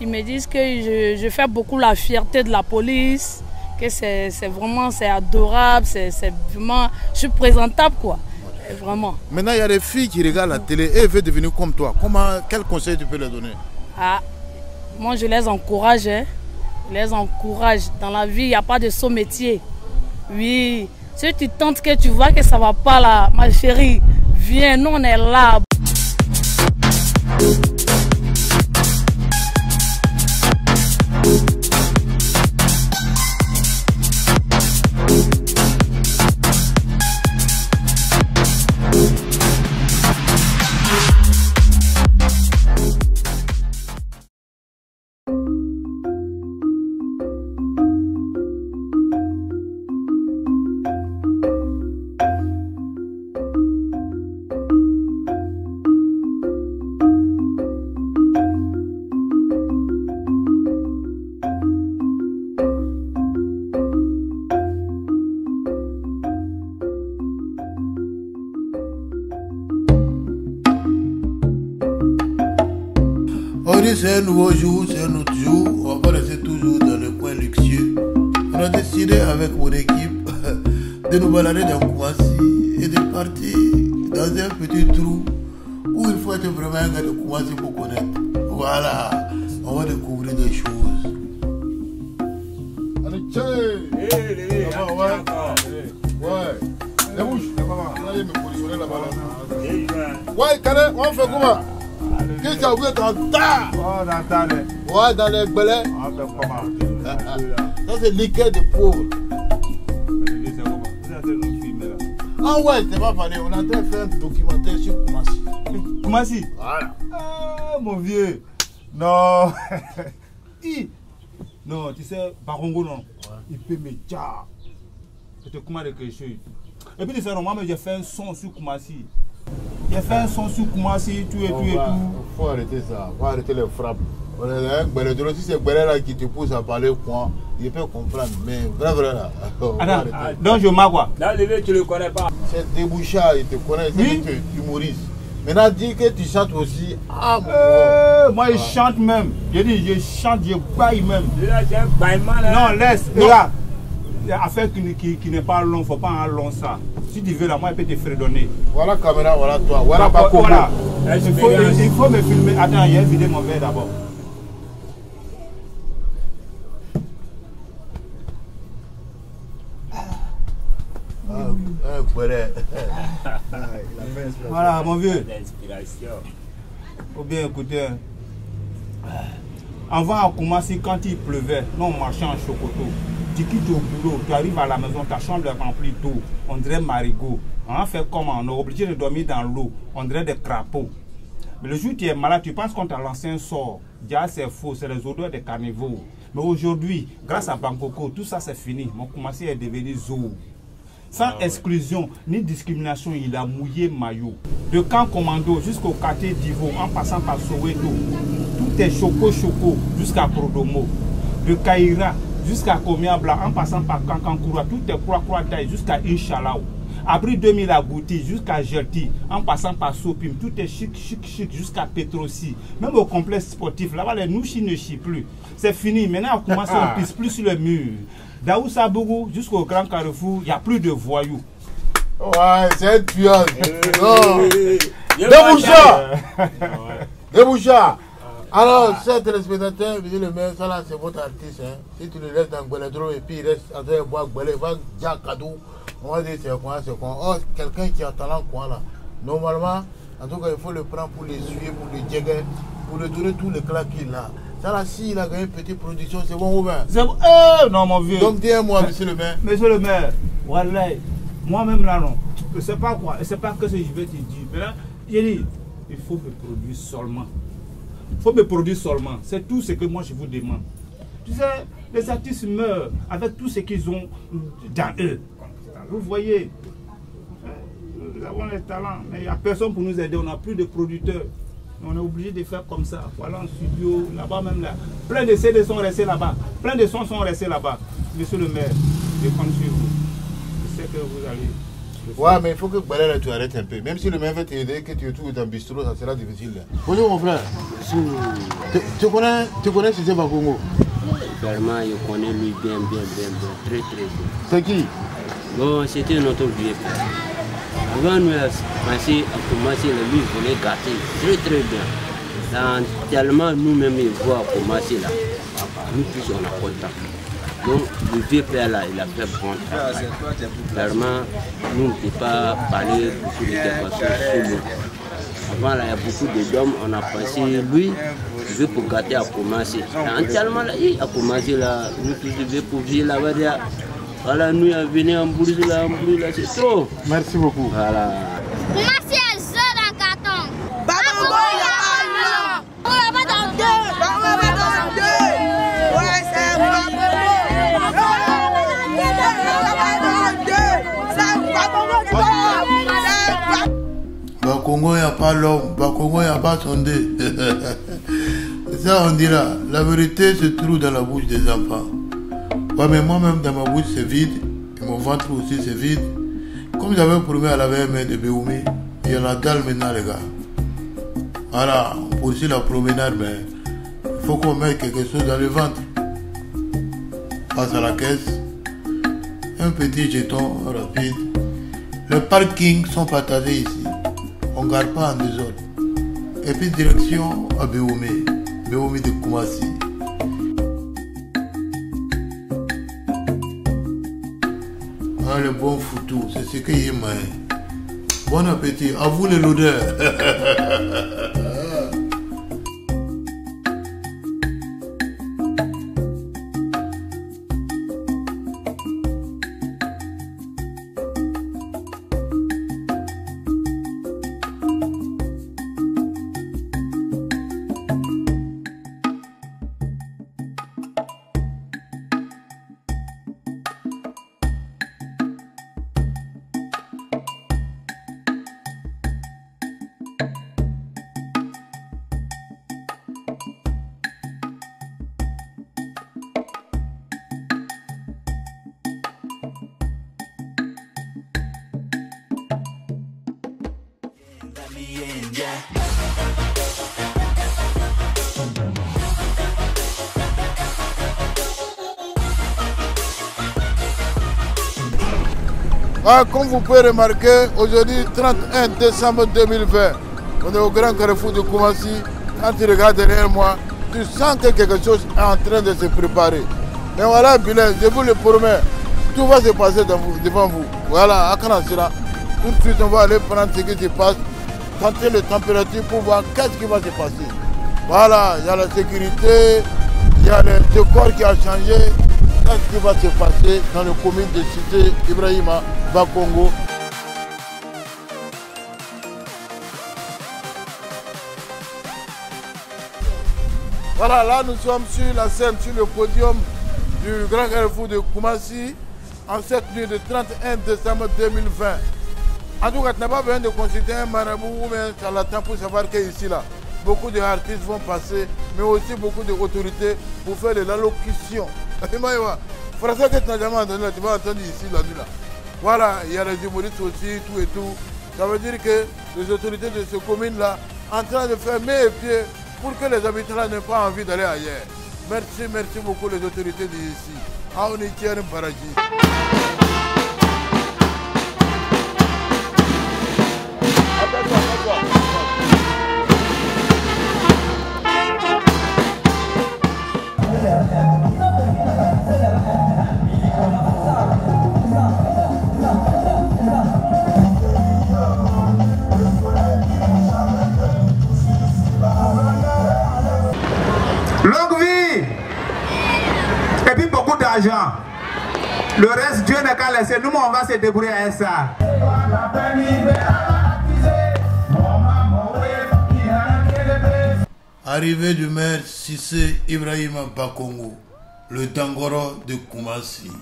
[SPEAKER 12] Ils me disent que je fais beaucoup la fierté de la police, que c'est vraiment adorable, c'est vraiment, je suis présentable quoi. Vraiment.
[SPEAKER 1] Maintenant, il y a des filles qui regardent la télé et veulent devenir comme toi. Quel conseil tu peux leur donner?
[SPEAKER 12] Ah, moi, je les encourage. Hein. Je les encourage. Dans la vie, il n'y a pas de saut métier. Oui. Si tu tentes que tu vois que ça ne va pas là, ma chérie, viens, nous on est là.
[SPEAKER 1] C'est un nouveau jour, c'est un autre jour. On va rester toujours dans le coin luxueux. On a décidé avec mon équipe de nous balader dans Koumassi et de partir dans un petit trou où il faut être vraiment un gars de Koumassi pour connaître. Voilà, on va découvrir des choses. Allez, tchè! Ouais. Les bouches, vous allez me positionner là-bas. Ouais, Kane, on fait comment? Qu'est-ce que vous êtes en tas? Oh, ouais, dans les belets. Ça, c'est liquide de pauvre. Ah ouais, c'est pas parlé. On est en train de faire un documentaire sur Koumassi.
[SPEAKER 23] Koumassi?
[SPEAKER 1] Voilà.
[SPEAKER 23] Ah, mon vieux. Non. Non, tu sais, Bakongo, non. Il peut me dire. C'était comment de quelque chose. Et puis, tu sais, moi, j'ai fait un son sur Koumassi. J'ai fait un son sur Koumassi, tout et tout et tout.
[SPEAKER 1] Il faut arrêter ça, il faut arrêter les frappes. Si c'est Belé là qui te pousse à parler quoi, il peut comprendre, mais vrai là.
[SPEAKER 23] Donc je m'as quoi?
[SPEAKER 7] Dans le tu ne le connais pas.
[SPEAKER 1] C'est Déboucha, il te connaît, c'est humoriste. Maintenant dis que tu chantes aussi. Ah
[SPEAKER 23] moi je chante même. Je dis je chante, je baille même.
[SPEAKER 7] Non,
[SPEAKER 23] laisse, regarde. Affaire qui n'est pas long, il ne faut pas un long ça. Si tu veux là, moi je peux te fredonner.
[SPEAKER 1] Voilà caméra, voilà toi. Voilà pas
[SPEAKER 23] voilà. Il faut me filmer. Attends, il y a vidé mon verre d'abord. Voilà mon vieux. Faut bien écouter. Avant à Koumassi, quand il pleuvait, nous on marchait en chocoto. Tu quittes au boulot, tu arrives à la maison, ta chambre est remplie d'eau, on dirait marigot. On a fait comment? On est obligé de dormir dans l'eau, on dirait des crapauds. Mais le jour où tu es malade, tu penses qu'on t'a lancé un sort. Déjà c'est faux, c'est les odeurs des carnivores. Mais aujourd'hui, grâce à Bangkoko, tout ça c'est fini. Mon Koumassi est devenu zoo. sans exclusion ni discrimination, il a mouillé maillot. De Camp Commando jusqu'au quartier d'Ivo, en passant par Soweto, tout est choco jusqu'à Prodomo. De Kaira jusqu'à Komia Blanc, en passant par Kankankoura, tout est Croix Taille jusqu'à Inch'Allah. Abri 2000 à Gouti jusqu'à Jelti, en passant par Sopim, tout est chic jusqu'à Petrosi. Même au complexe sportif, là-bas les nouchis ne chient plus. C'est fini, maintenant on commence à pisse plus sur le mur. Daoussa Bougou jusqu'au Grand Carrefour, il n'y a plus de voyous.
[SPEAKER 1] Ouais, c'est un tueur. Déboucha. Alors, chers téléspectateurs, monsieur le maire, ça là c'est votre artiste. Hein. Si tu le laisses dans Goueledro et puis il reste en train de boire Gouelé, il va dire cadeau. On va dire c'est quoi. Oh, quelqu'un qui a talent quoi là. Normalement, en tout cas, il faut le prendre pour l'essuyer, pour le djéguer, pour lui donner tout le claque qu'il a. Ça là, s'il a gagné une petite production, c'est bon ou bien?
[SPEAKER 23] C'est bon. Non, mon vieux.
[SPEAKER 1] Donc dis-moi, monsieur le maire.
[SPEAKER 23] Monsieur le maire, voilà, moi-même là, non. Je ne sais pas quoi, je ne sais pas ce que je vais te dire. Mais là, j'ai dit, il faut me produire seulement. Il faut me produire seulement. C'est tout ce que moi je vous demande. Tu sais, les artistes meurent avec tout ce qu'ils ont dans eux. Vous voyez, nous avons les talents, mais il n'y a personne pour nous aider. On n'a plus de producteurs. On est obligé de faire comme ça. Voilà en studio, là-bas même là. Plein de CD sont restés là-bas. Plein de sons sont restés là-bas. Monsieur le maire, je compte sur vous. Je sais que vous allez...
[SPEAKER 1] Ouais, mais il faut que Balala tu arrêtes un peu. Même si le maire veut t'aider, que tu es tout dans le bistrot, ça sera difficile. Bonjour mon frère. Tu connais Cissé Bakongo?
[SPEAKER 5] Vraiment, je connais lui bien, très bien.
[SPEAKER 1] C'est qui?
[SPEAKER 5] Bon, c'était notre vieux père. Avant nous commencer lui venait gâter très bien. Tellement nous-mêmes il voit commencer là. Nous tous on a contact. Donc le vieux père là, il a fait bon travail. Clairement, nous ne pouvons pas parler beaucoup de quelque chose sur nous. Avant là, il y a beaucoup d'hommes, on a pensé lui, il veut pour gâter à commencer. Entièrement là, il a commencé là, nous tous il veut pour vivre là-bas. Voilà, nous on venu en bourse là, c'est trop.
[SPEAKER 1] Merci beaucoup.
[SPEAKER 5] Voilà.
[SPEAKER 6] Comment c'est un jeu dans carton?
[SPEAKER 21] Babango, il y a pas là. On va pas dans deux. On va pas dans deux. Ouais, c'est Babango.
[SPEAKER 1] Bakongo, il n'y a pas l'homme. Bakongo, il n'y a pas sondé. C'est ça, on dira. La vérité se trouve dans la bouche des enfants. Ouais, mais moi-même, dans ma bouche, c'est vide. Et mon ventre aussi, c'est vide. Comme j'avais promis à la VM de Béoumi, il y a la dalle maintenant, les gars. Voilà, on poursuit la promenade, mais il faut qu'on mette quelque chose dans le ventre. Passe à la caisse. Un petit jeton rapide. Les parkings sont partagés ici. On ne garde pas en désordre. Et puis direction à Béoumi. Béoumi de Koumassi. Ah, le bon foutu, c'est ce qu'il y a. Bon appétit, à vous les l'odeur. Ah, comme vous pouvez remarquer, aujourd'hui, 31 décembre 2020, on est au Grand Carrefour de Koumassi. Quand tu regardes derrière moi, tu sens que quelque chose est en train de se préparer. Mais voilà, Bilal, je vous le promets, tout va se passer devant vous. Voilà, à Kanasira, tout de suite, on va aller prendre ce qui se passe, tenter les températures pour voir qu'est-ce qui va se passer. Voilà, il y a la sécurité, il y a le décor qui a changé. Qu'est-ce qui va se passer dans le commune de Cissé Ibrahima Bakongo? Voilà, là nous sommes sur la scène, sur le podium du Grand Carrefour de Koumassi. en cette nuit de 31 décembre 2020. En tout cas, tu n'as pas besoin de consulter un marabout ou un charlatan pour savoir qu'ici, là, beaucoup d'artistes vont passer, mais aussi beaucoup d'autorités pour faire de l'allocution. Français que tu n'as jamais entendu, tu vas entendre ici, là, là. Voilà, il y a les humoristes aussi, tout et tout. Ça veut dire que les autorités de ces communes-là sont en train de faire main et pied pour que les habitants n'aient pas envie d'aller ailleurs. Merci beaucoup les autorités d'ici. Aounikian Baraji.
[SPEAKER 8] Longue vie et puis beaucoup d'argent. Le reste, Dieu n'a qu'à laisser. Nous, on va se débrouiller avec ça.
[SPEAKER 1] Arrivée du maire Sissé Ibrahima Bakongo, le Dangoro de Koumassi.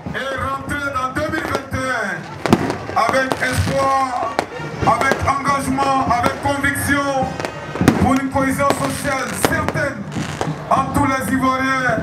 [SPEAKER 8] Et rentrer dans 2021 avec espoir, avec engagement, avec conviction, pour une cohésion sociale certaine entre tous les Ivoiriens.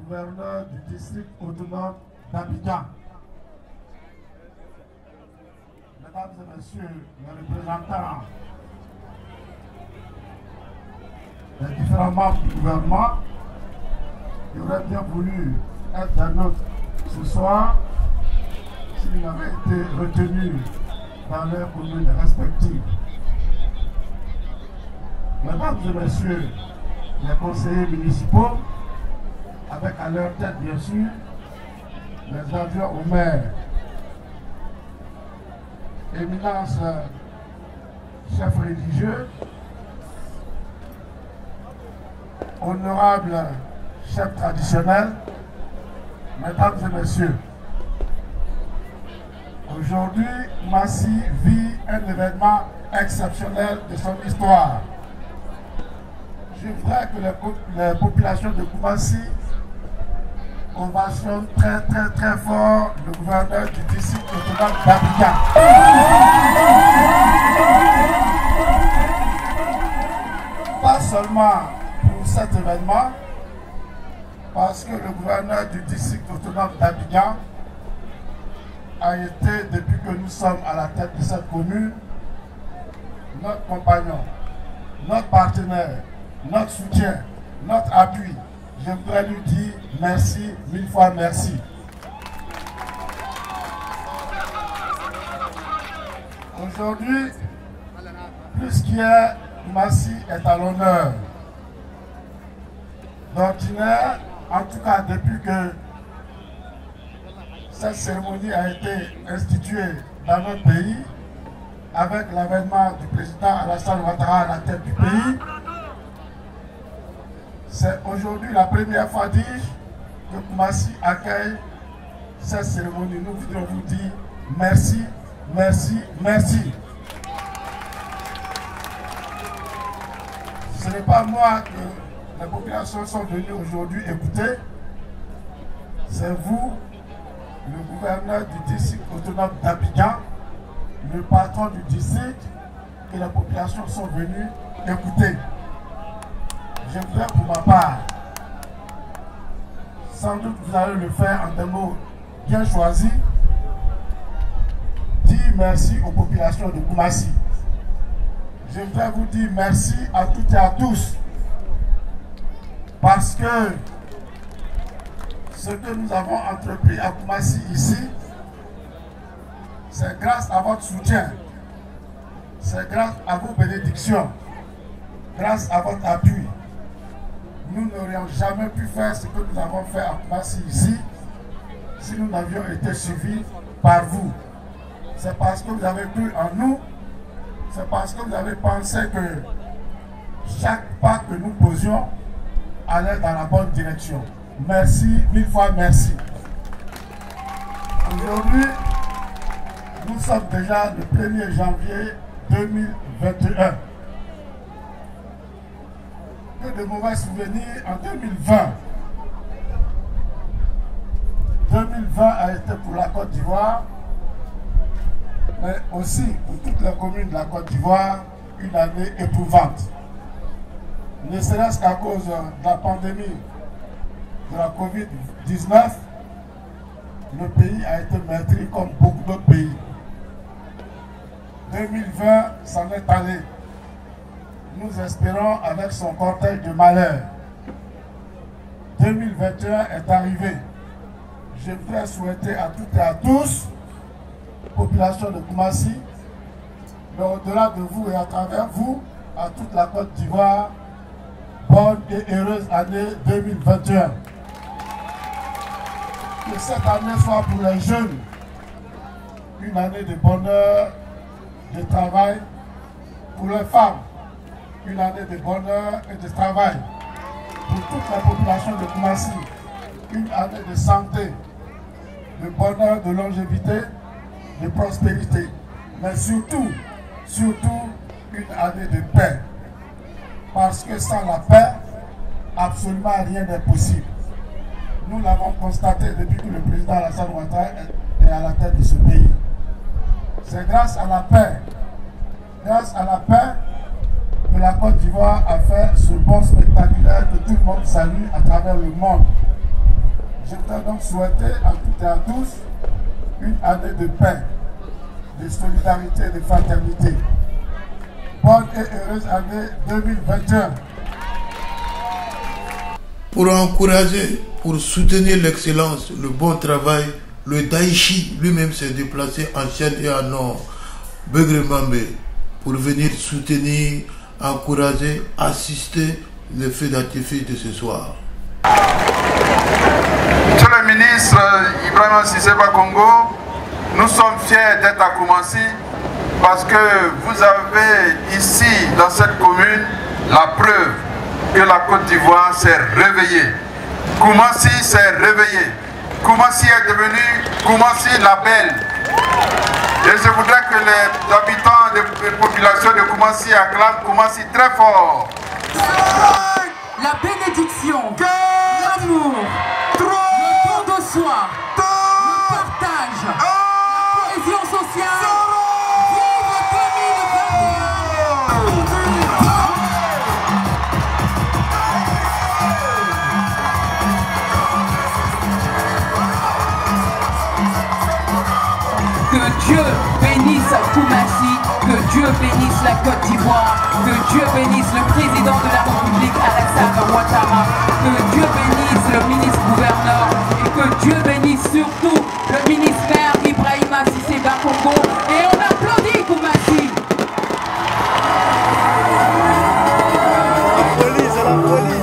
[SPEAKER 9] Gouverneur du district autonome d'Abidjan. Mesdames et messieurs les représentants des différents membres du gouvernement, qui auraient bien voulu être la nôtre ce soir s'ils n'avaient été retenus dans leurs communes respectives. Mesdames et messieurs les conseillers municipaux, avec à leur tête bien sûr les adjoints au maire, éminence chef religieux, honorable chef traditionnel, mesdames et messieurs, aujourd'hui, Koumassi vit un événement exceptionnel de son histoire. Je voudrais que les populations de Koumassi ovationnent très fort le gouverneur du district autonome d'Abidjan. Pas seulement pour cet événement, parce que le gouverneur du district autonome d'Abidjan a été, depuis que nous sommes à la tête de cette commune, notre compagnon, notre partenaire, notre soutien, notre appui. Je voudrais lui dire merci, 1000 fois merci. Aujourd'hui, plus qu'hier, Koumassi est à l'honneur. D'ordinaire, en tout cas depuis que cette cérémonie a été instituée dans notre pays, avec l'avènement du président Alassane Ouattara à la tête du pays, c'est aujourd'hui la première fois, dis-je, que Koumassi accueille cette cérémonie. Nous voudrions vous dire merci, merci, merci. Ce n'est pas moi que les populations sont venues aujourd'hui écouter. C'est vous, le gouverneur du district autonome d'Abidjan, le patron du district, et les populations sont venues écouter. Je voudrais pour ma part, sans doute vous allez le faire en des mots bien choisis, dire merci aux populations de Koumassi. Je voudrais vous dire merci à toutes et à tous, parce que ce que nous avons entrepris à Koumassi ici, c'est grâce à votre soutien, c'est grâce à vos bénédictions, grâce à votre appui. Nous n'aurions jamais pu faire ce que nous avons fait à Koumassi ici si nous n'avions été suivis par vous. C'est parce que vous avez cru en nous, c'est parce que vous avez pensé que chaque pas que nous posions allait dans la bonne direction. Merci, 1000 fois merci. Aujourd'hui, nous sommes déjà le 1er janvier 2021. Que de mauvais souvenirs en 2020. 2020 a été pour la Côte d'Ivoire, mais aussi pour toutes les communes de la Côte d'Ivoire, une année éprouvante. Ne serait-ce qu'à cause de la pandémie de la Covid-19, le pays a été meurtri comme beaucoup d'autres pays. 2020 s'en est allé. Nous espérons avec son cortège de malheur. 2021 est arrivé. Je voudrais souhaiter à toutes et à tous, population de Koumassi, mais au-delà de vous et à travers vous, à toute la Côte d'Ivoire, bonne et heureuse année 2021. Que cette année soit pour les jeunes une année de bonheur, de travail, pour les femmes, une année de bonheur et de travail. Pour toute la population de Koumassi, une année de santé, de bonheur, de longévité, de prospérité. Mais surtout, une année de paix. Parce que sans la paix, absolument rien n'est possible. Nous l'avons constaté depuis que le président Alassane Ouattara est à la tête de ce pays. C'est grâce à la paix que la Côte d'Ivoire a fait ce bond spectaculaire que tout le monde salue à travers le monde. Je voudrais donc souhaiter à toutes et à tous une année de paix, de solidarité et de fraternité. Bonne et heureuse année 2021.
[SPEAKER 1] Pour encourager, pour soutenir l'excellence, le bon travail, le Daichi lui-même s'est déplacé en Chine et en Nord, Begremambe, pour venir soutenir, encourager, assister le feu d'artifice de ce soir.
[SPEAKER 10] Monsieur le ministre Ibrahima Sisseba Congo, nous sommes fiers d'être à Koumassi parce que vous avez ici, dans cette commune, la preuve que la Côte d'Ivoire s'est réveillée. Koumassi s'est réveillée. Koumassi est devenu Koumassi la belle. Et je voudrais que les habitants des populations de Koumassi acclament Koumassi très fort.
[SPEAKER 11] La bénédiction, l'amour, le don de soi, le partage, la cohésion sociale. Que Dieu bénisse Koumassi, que Dieu bénisse la Côte d'Ivoire, que Dieu bénisse le président de la République Alassane Ouattara, que Dieu bénisse le ministre-gouverneur et que Dieu bénisse surtout le ministère Ibrahima Sisseba Congo. Et on applaudit Koumassi.
[SPEAKER 21] La police, la police.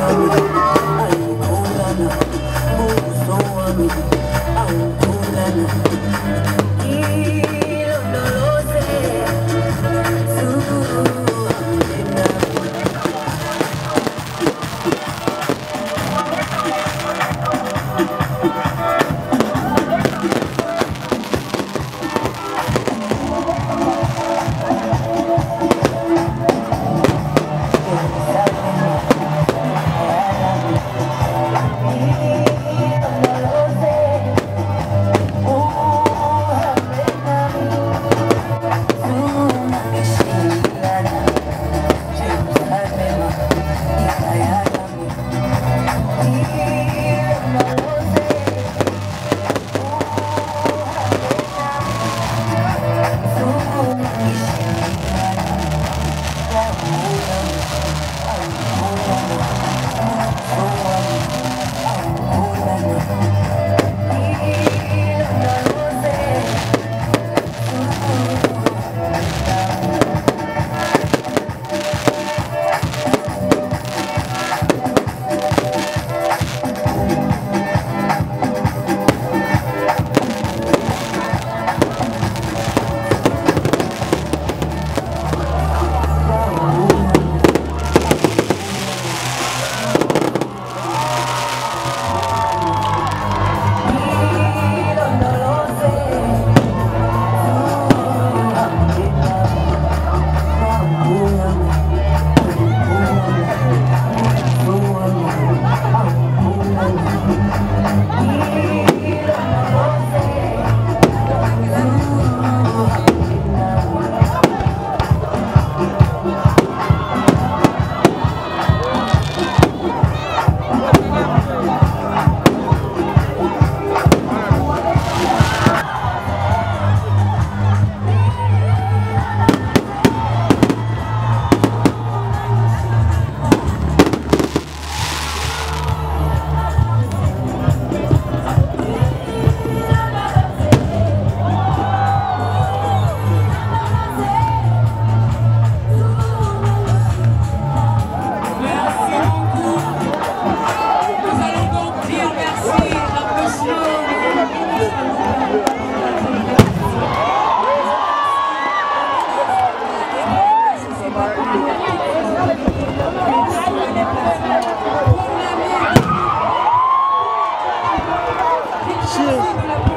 [SPEAKER 2] chien.